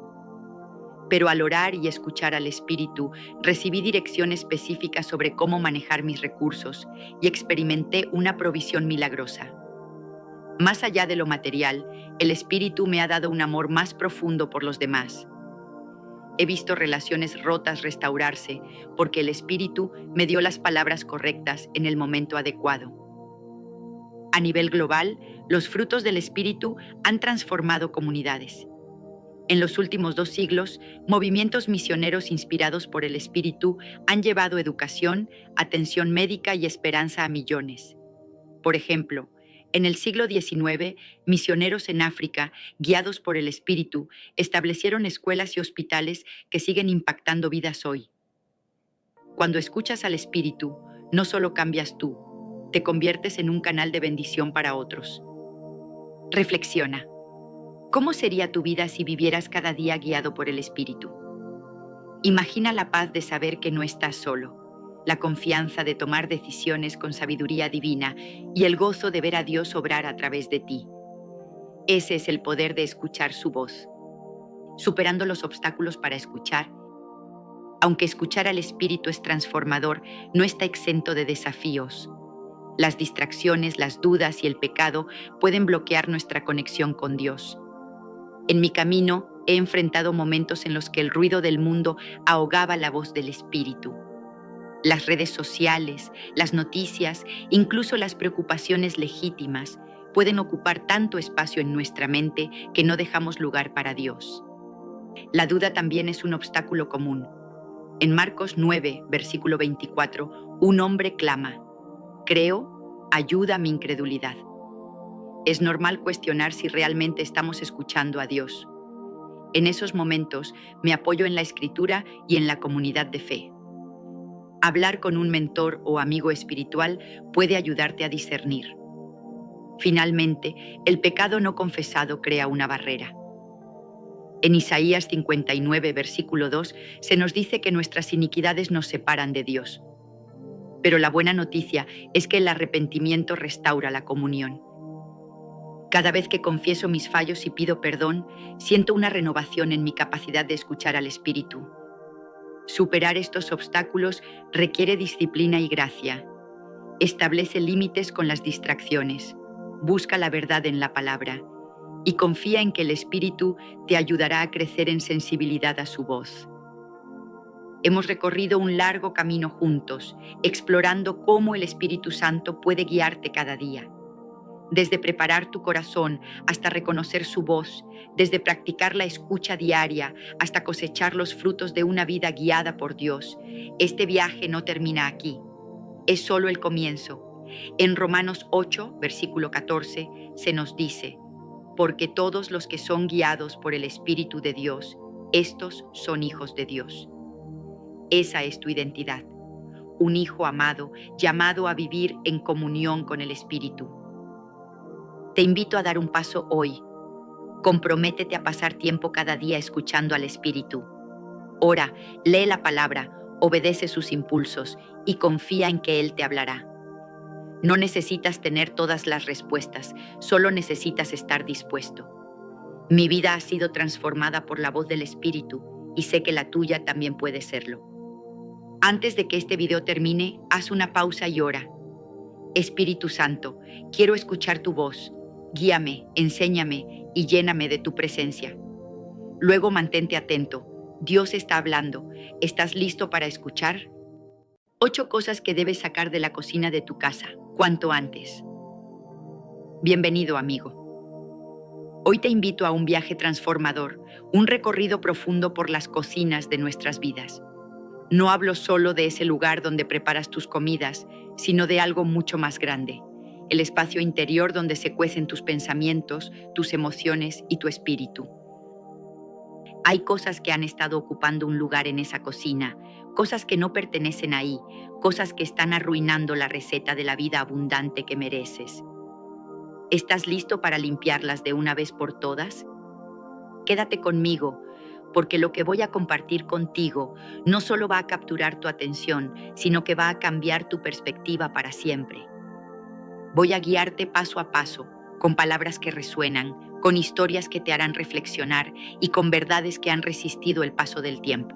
Pero al orar y escuchar al Espíritu, recibí dirección específica sobre cómo manejar mis recursos y experimenté una provisión milagrosa. Más allá de lo material, el Espíritu me ha dado un amor más profundo por los demás. He visto relaciones rotas restaurarse porque el Espíritu me dio las palabras correctas en el momento adecuado. A nivel global, los frutos del Espíritu han transformado comunidades. En los últimos 2 siglos, movimientos misioneros inspirados por el Espíritu han llevado educación, atención médica y esperanza a millones. Por ejemplo, en el siglo XIX, misioneros en África, guiados por el Espíritu, establecieron escuelas y hospitales que siguen impactando vidas hoy. Cuando escuchas al Espíritu, no solo cambias tú, te conviertes en un canal de bendición para otros. Reflexiona. ¿Cómo sería tu vida si vivieras cada día guiado por el Espíritu? Imagina la paz de saber que no estás solo, la confianza de tomar decisiones con sabiduría divina y el gozo de ver a Dios obrar a través de ti. Ese es el poder de escuchar su voz. Superando los obstáculos para escuchar. Aunque escuchar al Espíritu es transformador, no está exento de desafíos. Las distracciones, las dudas y el pecado pueden bloquear nuestra conexión con Dios. En mi camino he enfrentado momentos en los que el ruido del mundo ahogaba la voz del Espíritu. Las redes sociales, las noticias, incluso las preocupaciones legítimas, pueden ocupar tanto espacio en nuestra mente que no dejamos lugar para Dios. La duda también es un obstáculo común. En Marcos 9, versículo 24, un hombre clama: «Creo, ayuda a mi incredulidad». Es normal cuestionar si realmente estamos escuchando a Dios. En esos momentos me apoyo en la Escritura y en la comunidad de fe. Hablar con un mentor o amigo espiritual puede ayudarte a discernir. Finalmente, el pecado no confesado crea una barrera. En Isaías 59, versículo 2, se nos dice que nuestras iniquidades nos separan de Dios. Pero la buena noticia es que el arrepentimiento restaura la comunión. Cada vez que confieso mis fallos y pido perdón, siento una renovación en mi capacidad de escuchar al Espíritu. Superar estos obstáculos requiere disciplina y gracia. Establece límites con las distracciones. Busca la verdad en la palabra y confía en que el Espíritu te ayudará a crecer en sensibilidad a su voz. Hemos recorrido un largo camino juntos, explorando cómo el Espíritu Santo puede guiarte cada día. Desde preparar tu corazón hasta reconocer su voz, desde practicar la escucha diaria hasta cosechar los frutos de una vida guiada por Dios, este viaje no termina aquí. Es solo el comienzo. En Romanos 8, versículo 14, se nos dice: «Porque todos los que son guiados por el Espíritu de Dios, estos son hijos de Dios». Esa es tu identidad, un hijo amado, llamado a vivir en comunión con el Espíritu. Te invito a dar un paso hoy. Comprométete a pasar tiempo cada día escuchando al Espíritu. Ora, lee la palabra, obedece sus impulsos y confía en que Él te hablará. No necesitas tener todas las respuestas, solo necesitas estar dispuesto. Mi vida ha sido transformada por la voz del Espíritu y sé que la tuya también puede serlo. Antes de que este video termine, haz una pausa y ora. Espíritu Santo, quiero escuchar tu voz. Guíame, enséñame y lléname de tu presencia. Luego mantente atento. Dios está hablando. ¿Estás listo para escuchar? 8 cosas que debes sacar de la cocina de tu casa, cuanto antes. Bienvenido, amigo. Hoy te invito a un viaje transformador, un recorrido profundo por las cocinas de nuestras vidas. No hablo solo de ese lugar donde preparas tus comidas, sino de algo mucho más grande. El espacio interior donde se cuecen tus pensamientos, tus emociones y tu espíritu. Hay cosas que han estado ocupando un lugar en esa cocina, cosas que no pertenecen ahí, cosas que están arruinando la receta de la vida abundante que mereces. ¿Estás listo para limpiarlas de una vez por todas? Quédate conmigo, porque lo que voy a compartir contigo no solo va a capturar tu atención, sino que va a cambiar tu perspectiva para siempre. Voy a guiarte paso a paso, con palabras que resuenan, con historias que te harán reflexionar y con verdades que han resistido el paso del tiempo.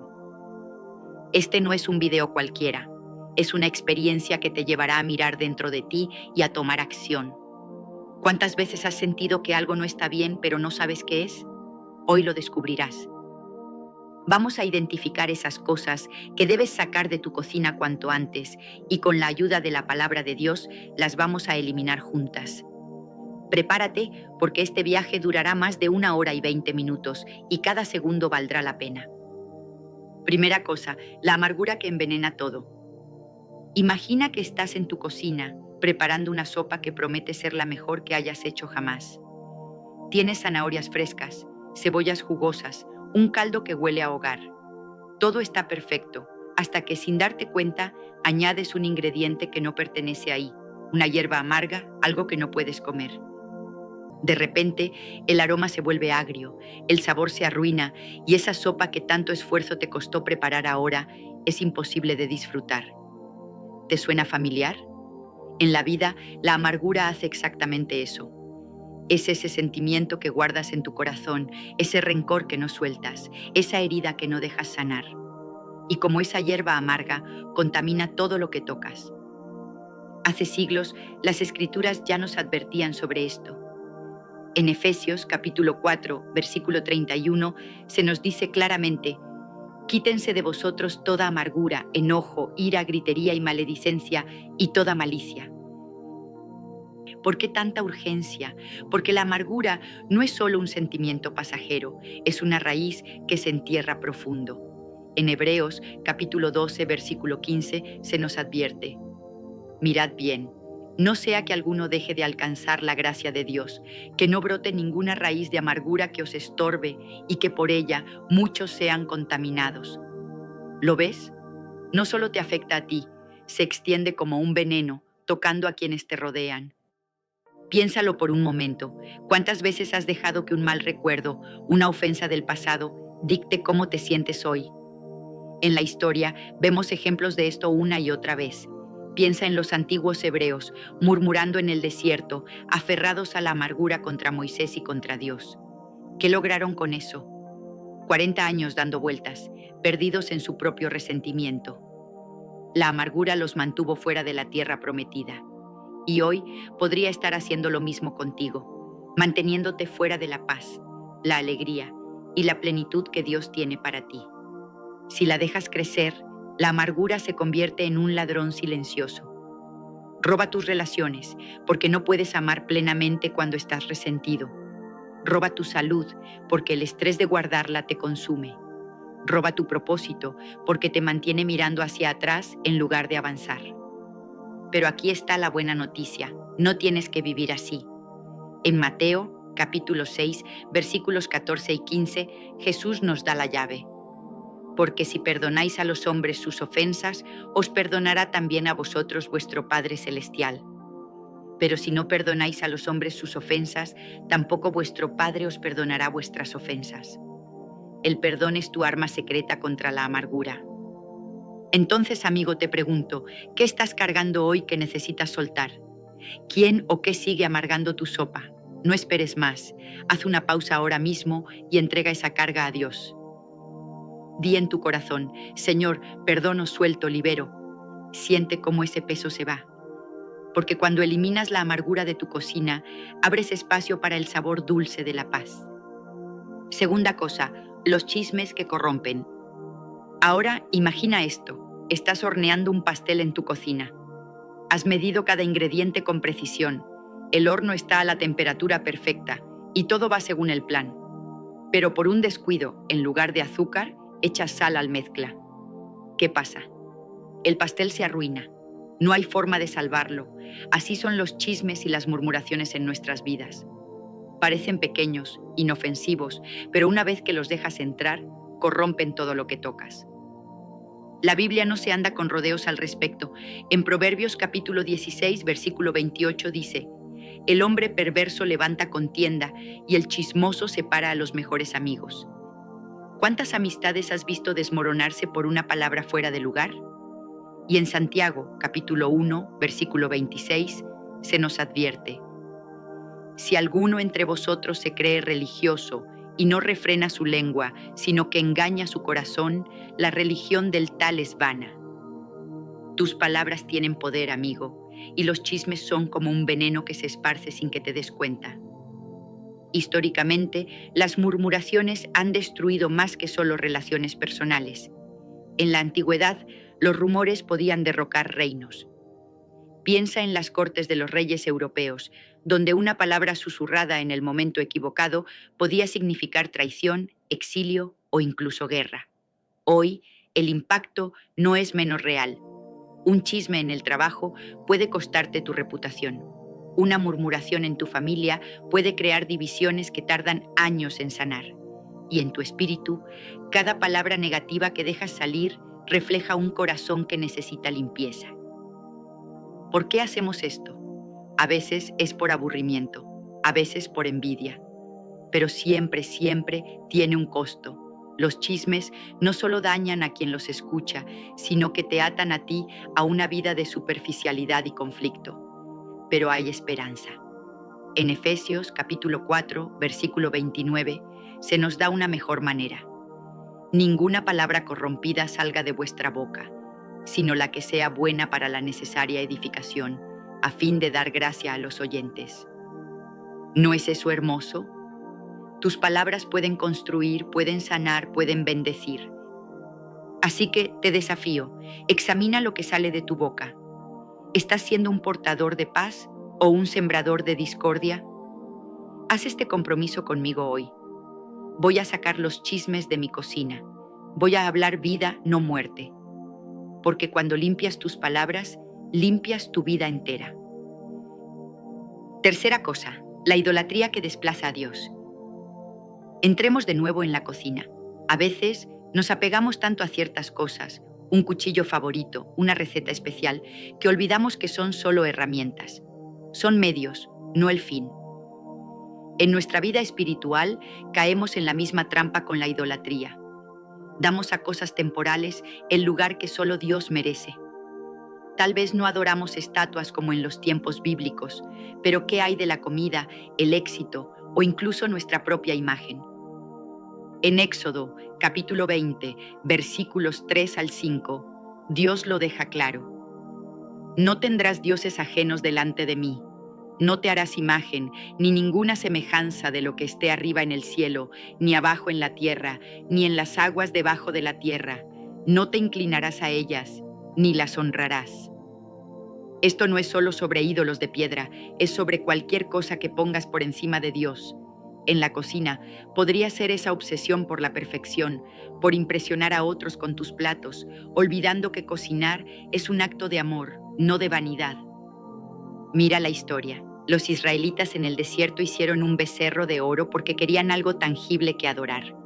Este no es un video cualquiera, es una experiencia que te llevará a mirar dentro de ti y a tomar acción. ¿Cuántas veces has sentido que algo no está bien pero no sabes qué es? Hoy lo descubrirás. Vamos a identificar esas cosas que debes sacar de tu cocina cuanto antes y con la ayuda de la palabra de Dios las vamos a eliminar juntas. Prepárate porque este viaje durará más de 1 hora y 20 minutos y cada segundo valdrá la pena. Primera cosa, la amargura que envenena todo. Imagina que estás en tu cocina preparando una sopa que promete ser la mejor que hayas hecho jamás. Tienes zanahorias frescas, cebollas jugosas, un caldo que huele a hogar. Todo está perfecto, hasta que sin darte cuenta añades un ingrediente que no pertenece ahí, una hierba amarga, algo que no puedes comer. De repente, el aroma se vuelve agrio, el sabor se arruina y esa sopa que tanto esfuerzo te costó preparar ahora es imposible de disfrutar. ¿Te suena familiar? En la vida, la amargura hace exactamente eso. Es ese sentimiento que guardas en tu corazón, ese rencor que no sueltas, esa herida que no dejas sanar. Y como esa hierba amarga, contamina todo lo que tocas. Hace siglos, las Escrituras ya nos advertían sobre esto. En Efesios capítulo 4, versículo 31, se nos dice claramente: quítense de vosotros toda amargura, enojo, ira, gritería y maledicencia y toda malicia. ¿Por qué tanta urgencia? Porque la amargura no es solo un sentimiento pasajero, es una raíz que se entierra profundo. En Hebreos capítulo 12, versículo 15, se nos advierte: mirad bien, no sea que alguno deje de alcanzar la gracia de Dios, que no brote ninguna raíz de amargura que os estorbe y que por ella muchos sean contaminados. ¿Lo ves? No solo te afecta a ti, se extiende como un veneno, tocando a quienes te rodean. Piénsalo por un momento. ¿Cuántas veces has dejado que un mal recuerdo, una ofensa del pasado, dicte cómo te sientes hoy? En la historia vemos ejemplos de esto una y otra vez. Piensa en los antiguos hebreos, murmurando en el desierto, aferrados a la amargura contra Moisés y contra Dios. ¿Qué lograron con eso? 40 años dando vueltas, perdidos en su propio resentimiento. La amargura los mantuvo fuera de la tierra prometida. Y hoy podría estar haciendo lo mismo contigo, manteniéndote fuera de la paz, la alegría y la plenitud que Dios tiene para ti. Si la dejas crecer, la amargura se convierte en un ladrón silencioso. Roba tus relaciones, porque no puedes amar plenamente cuando estás resentido. Roba tu salud, porque el estrés de guardarla te consume. Roba tu propósito, porque te mantiene mirando hacia atrás en lugar de avanzar. Pero aquí está la buena noticia, no tienes que vivir así. En Mateo, capítulo 6, versículos 14 y 15, Jesús nos da la llave. Porque si perdonáis a los hombres sus ofensas, os perdonará también a vosotros vuestro Padre Celestial. Pero si no perdonáis a los hombres sus ofensas, tampoco vuestro Padre os perdonará vuestras ofensas. El perdón es tu arma secreta contra la amargura. Entonces, amigo, te pregunto, ¿qué estás cargando hoy que necesitas soltar? ¿Quién o qué sigue amargando tu sopa? No esperes más. Haz una pausa ahora mismo y entrega esa carga a Dios. Di en tu corazón: Señor, perdono, suelto, libero. Siente cómo ese peso se va. Porque cuando eliminas la amargura de tu cocina, abres espacio para el sabor dulce de la paz. Segunda cosa, los chismes que corrompen. Ahora imagina esto: estás horneando un pastel en tu cocina. Has medido cada ingrediente con precisión. El horno está a la temperatura perfecta y todo va según el plan. Pero por un descuido, en lugar de azúcar, echas sal al mezcla. ¿Qué pasa? El pastel se arruina. No hay forma de salvarlo. Así son los chismes y las murmuraciones en nuestras vidas. Parecen pequeños, inofensivos, pero una vez que los dejas entrar, corrompen todo lo que tocas. La Biblia no se anda con rodeos al respecto. En Proverbios capítulo 16, versículo 28 dice: el hombre perverso levanta contienda y el chismoso separa a los mejores amigos. ¿Cuántas amistades has visto desmoronarse por una palabra fuera de lugar? Y en Santiago, capítulo 1, versículo 26, se nos advierte: Si alguno entre vosotros se cree religioso y no refrena su lengua, sino que engaña su corazón, la religión del tal es vana. Tus palabras tienen poder, amigo, y los chismes son como un veneno que se esparce sin que te des cuenta. Históricamente, las murmuraciones han destruido más que solo relaciones personales. En la antigüedad, los rumores podían derrocar reinos. Piensa en las cortes de los reyes europeos, donde una palabra susurrada en el momento equivocado podía significar traición, exilio o incluso guerra. Hoy, el impacto no es menos real. Un chisme en el trabajo puede costarte tu reputación. Una murmuración en tu familia puede crear divisiones que tardan años en sanar. Y en tu espíritu, cada palabra negativa que dejas salir refleja un corazón que necesita limpieza. ¿Por qué hacemos esto? A veces es por aburrimiento, a veces por envidia, pero siempre, siempre tiene un costo. Los chismes no solo dañan a quien los escucha, sino que te atan a ti a una vida de superficialidad y conflicto. Pero hay esperanza. En Efesios capítulo 4, versículo 29, se nos da una mejor manera. Ninguna palabra corrompida salga de vuestra boca, sino la que sea buena para la necesaria edificación, a fin de dar gracia a los oyentes. ¿No es eso hermoso? Tus palabras pueden construir, pueden sanar, pueden bendecir. Así que te desafío, examina lo que sale de tu boca. ¿Estás siendo un portador de paz o un sembrador de discordia? Haz este compromiso conmigo hoy. Voy a sacar los chismes de mi cocina. Voy a hablar vida, no muerte. Porque cuando limpias tus palabras, limpias tu vida entera. Tercera cosa, la idolatría que desplaza a Dios. Entremos de nuevo en la cocina. A veces nos apegamos tanto a ciertas cosas, un cuchillo favorito, una receta especial, que olvidamos que son solo herramientas. Son medios, no el fin. En nuestra vida espiritual caemos en la misma trampa con la idolatría. Damos a cosas temporales el lugar que solo Dios merece. Tal vez no adoramos estatuas como en los tiempos bíblicos, pero ¿qué hay de la comida, el éxito o incluso nuestra propia imagen? En Éxodo, capítulo 20, versículos 3 al 5, Dios lo deja claro. No tendrás dioses ajenos delante de mí. No te harás imagen, ni ninguna semejanza de lo que esté arriba en el cielo, ni abajo en la tierra, ni en las aguas debajo de la tierra. No te inclinarás a ellas, ni las honrarás. Esto no es solo sobre ídolos de piedra, es sobre cualquier cosa que pongas por encima de Dios. En la cocina podría ser esa obsesión por la perfección, por impresionar a otros con tus platos, olvidando que cocinar es un acto de amor, no de vanidad. Mira la historia. Los israelitas en el desierto hicieron un becerro de oro porque querían algo tangible que adorar.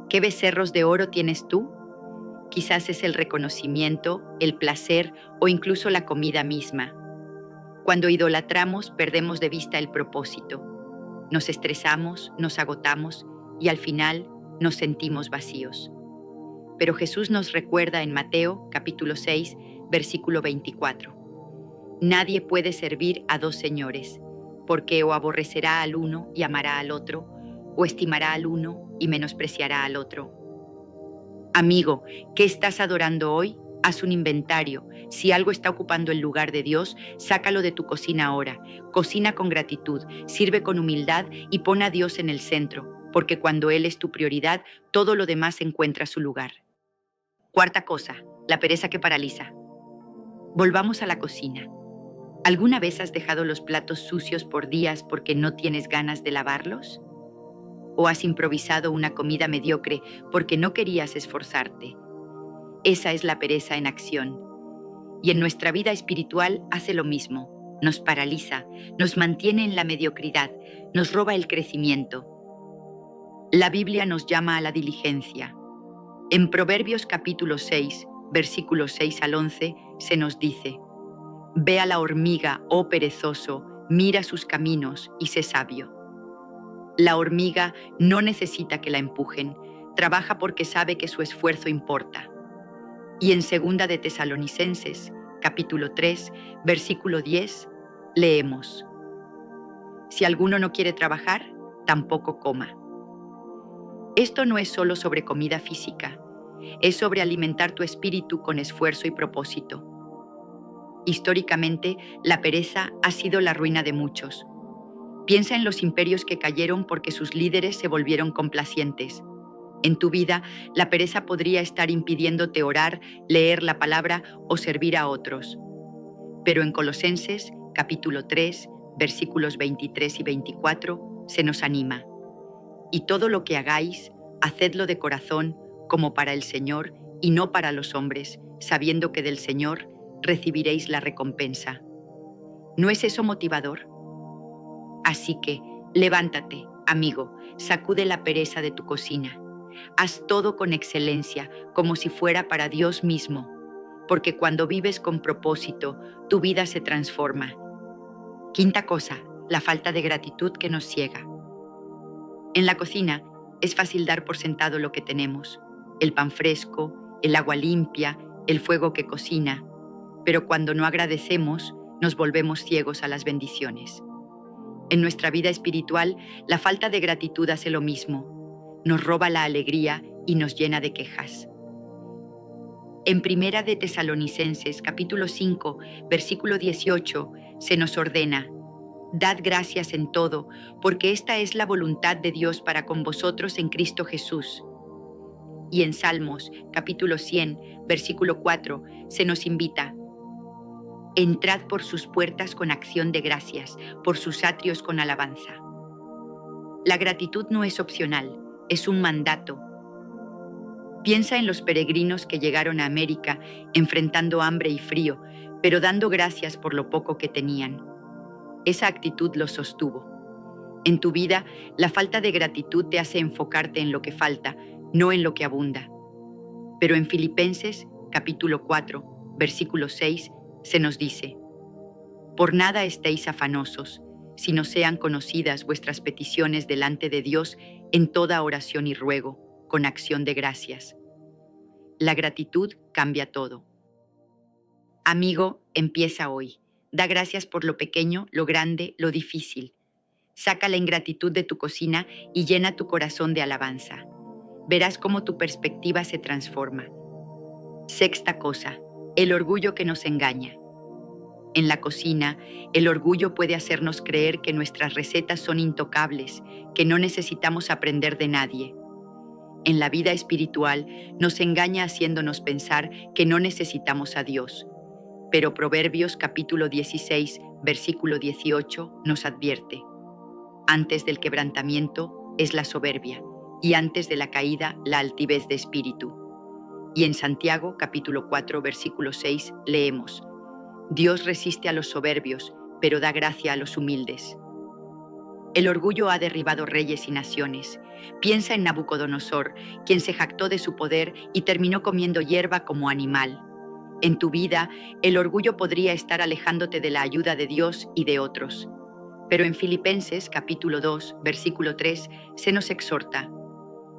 ¿Qué becerros de oro tienes tú? Quizás es el reconocimiento, el placer o incluso la comida misma. Cuando idolatramos, perdemos de vista el propósito. Nos estresamos, nos agotamos y al final nos sentimos vacíos. Pero Jesús nos recuerda en Mateo, capítulo 6, versículo 24. Nadie puede servir a dos señores, porque o aborrecerá al uno y amará al otro, o estimará al uno y menospreciará al otro. Amigo, ¿qué estás adorando hoy? Haz un inventario. Si algo está ocupando el lugar de Dios, sácalo de tu cocina ahora. Cocina con gratitud, sirve con humildad y pon a Dios en el centro, porque cuando Él es tu prioridad, todo lo demás encuentra su lugar. Cuarta cosa, la pereza que paraliza. Volvamos a la cocina. ¿Alguna vez has dejado los platos sucios por días porque no tienes ganas de lavarlos? ¿O has improvisado una comida mediocre porque no querías esforzarte? Esa es la pereza en acción. Y en nuestra vida espiritual hace lo mismo. Nos paraliza, nos mantiene en la mediocridad, nos roba el crecimiento. La Biblia nos llama a la diligencia. En Proverbios capítulo 6, versículos 6 al 11, se nos dice: Ve a la hormiga, oh perezoso, mira sus caminos y sé sabio. La hormiga no necesita que la empujen, trabaja porque sabe que su esfuerzo importa. Y en 2 de Tesalonicenses, capítulo 3, versículo 10, leemos: Si alguno no quiere trabajar, tampoco coma. Esto no es solo sobre comida física, es sobre alimentar tu espíritu con esfuerzo y propósito. Históricamente, la pereza ha sido la ruina de muchos. Piensa en los imperios que cayeron porque sus líderes se volvieron complacientes. En tu vida, la pereza podría estar impidiéndote orar, leer la palabra o servir a otros. Pero en Colosenses, capítulo 3, versículos 23 y 24, se nos anima. Y todo lo que hagáis, hacedlo de corazón, como para el Señor y no para los hombres, sabiendo que del Señor recibiréis la recompensa. ¿No es eso motivador? Así que, levántate, amigo, sacude la pereza de tu cocina. Haz todo con excelencia, como si fuera para Dios mismo, porque cuando vives con propósito, tu vida se transforma. Quinta cosa, la falta de gratitud que nos ciega. En la cocina, es fácil dar por sentado lo que tenemos: el pan fresco, el agua limpia, el fuego que cocina. Pero cuando no agradecemos, nos volvemos ciegos a las bendiciones. En nuestra vida espiritual, la falta de gratitud hace lo mismo. Nos roba la alegría y nos llena de quejas. En Primera de Tesalonicenses, capítulo 5, versículo 18, se nos ordena: dad gracias en todo, porque esta es la voluntad de Dios para con vosotros en Cristo Jesús. Y en Salmos, capítulo 100, versículo 4, se nos invita: entrad por sus puertas con acción de gracias, por sus atrios con alabanza. La gratitud no es opcional, es un mandato. Piensa en los peregrinos que llegaron a América enfrentando hambre y frío, pero dando gracias por lo poco que tenían. Esa actitud los sostuvo. En tu vida, la falta de gratitud te hace enfocarte en lo que falta, no en lo que abunda. Pero en Filipenses, capítulo 4, versículo 6, se nos dice: por nada estéis afanosos, sino sean conocidas vuestras peticiones delante de Dios en toda oración y ruego, con acción de gracias. La gratitud cambia todo. Amigo, empieza hoy. Da gracias por lo pequeño, lo grande, lo difícil. Saca la ingratitud de tu cocina y llena tu corazón de alabanza. Verás cómo tu perspectiva se transforma. Sexta cosa, el orgullo que nos engaña. En la cocina, el orgullo puede hacernos creer que nuestras recetas son intocables, que no necesitamos aprender de nadie. En la vida espiritual, nos engaña haciéndonos pensar que no necesitamos a Dios. Pero Proverbios capítulo 16, versículo 18 nos advierte: antes del quebrantamiento es la soberbia, y antes de la caída la altivez de espíritu. Y en Santiago capítulo 4, versículo 6 leemos: Dios resiste a los soberbios, pero da gracia a los humildes. El orgullo ha derribado reyes y naciones. Piensa en Nabucodonosor, quien se jactó de su poder y terminó comiendo hierba como animal. En tu vida, el orgullo podría estar alejándote de la ayuda de Dios y de otros. Pero en Filipenses capítulo 2, versículo 3, se nos exhorta: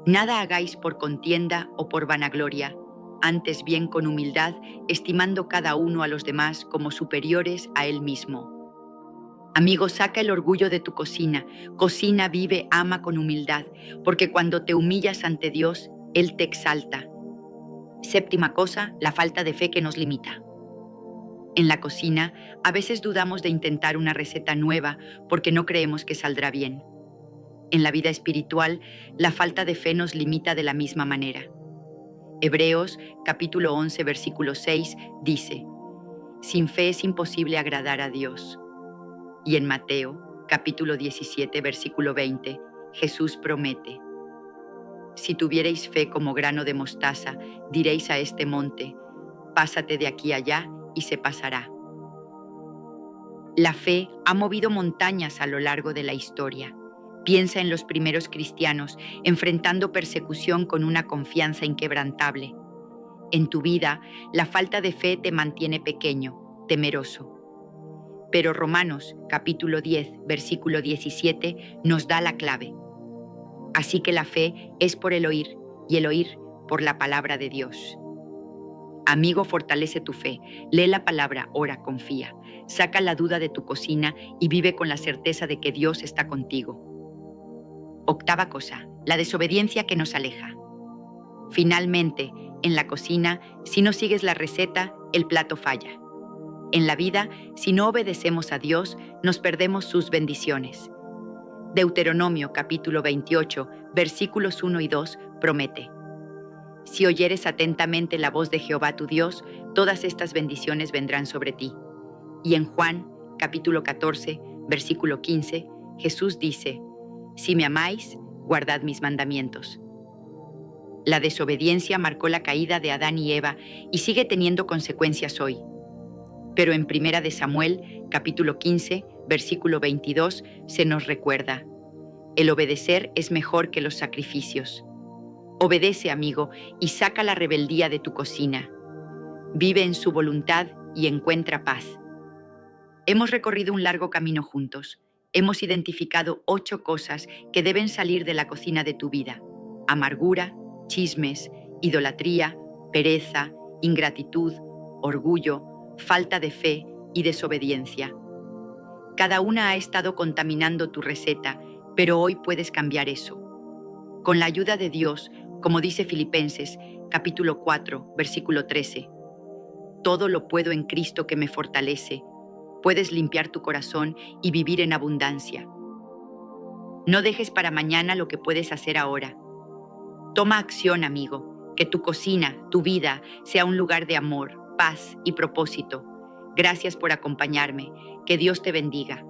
nada hagáis por contienda o por vanagloria, antes bien con humildad, estimando cada uno a los demás como superiores a él mismo. Amigo, saca el orgullo de tu cocina. Cocina, vive, ama con humildad, porque cuando te humillas ante Dios, Él te exalta. Séptima cosa, la falta de fe que nos limita. En la cocina, a veces dudamos de intentar una receta nueva porque no creemos que saldrá bien. En la vida espiritual, la falta de fe nos limita de la misma manera. Hebreos, capítulo 11, versículo 6, dice: sin fe es imposible agradar a Dios. Y en Mateo, capítulo 17, versículo 20, Jesús promete: si tuvierais fe como grano de mostaza, diréis a este monte: pásate de aquí allá, y se pasará. La fe ha movido montañas a lo largo de la historia. Piensa en los primeros cristianos enfrentando persecución con una confianza inquebrantable. En tu vida, la falta de fe te mantiene pequeño, temeroso. Pero Romanos, capítulo 10, versículo 17, nos da la clave. Así que la fe es por el oír, y el oír por la palabra de Dios. Amigo, fortalece tu fe. Lee la palabra, ora, confía. Saca la duda de tu cocina y vive con la certeza de que Dios está contigo. Octava cosa, la desobediencia que nos aleja. Finalmente, en la cocina, si no sigues la receta, el plato falla. En la vida, si no obedecemos a Dios, nos perdemos sus bendiciones. Deuteronomio capítulo 28, versículos 1 y 2 promete: si oyeres atentamente la voz de Jehová tu Dios, todas estas bendiciones vendrán sobre ti. Y en Juan capítulo 14, versículo 15, Jesús dice: si me amáis, guardad mis mandamientos. La desobediencia marcó la caída de Adán y Eva y sigue teniendo consecuencias hoy. Pero en Primera de Samuel, capítulo 15, versículo 22, se nos recuerda: el obedecer es mejor que los sacrificios. Obedece, amigo, y saca la rebeldía de tu cocina. Vive en su voluntad y encuentra paz. Hemos recorrido un largo camino juntos. Hemos identificado 8 cosas que deben salir de la cocina de tu vida: amargura, chismes, idolatría, pereza, ingratitud, orgullo, falta de fe y desobediencia. Cada una ha estado contaminando tu receta, pero hoy puedes cambiar eso. Con la ayuda de Dios, como dice Filipenses, capítulo 4, versículo 13, todo lo puedo en Cristo que me fortalece. Puedes limpiar tu corazón y vivir en abundancia. No dejes para mañana lo que puedes hacer ahora. Toma acción, amigo, que tu cocina, tu vida, sea un lugar de amor, paz y propósito. Gracias por acompañarme. Que Dios te bendiga.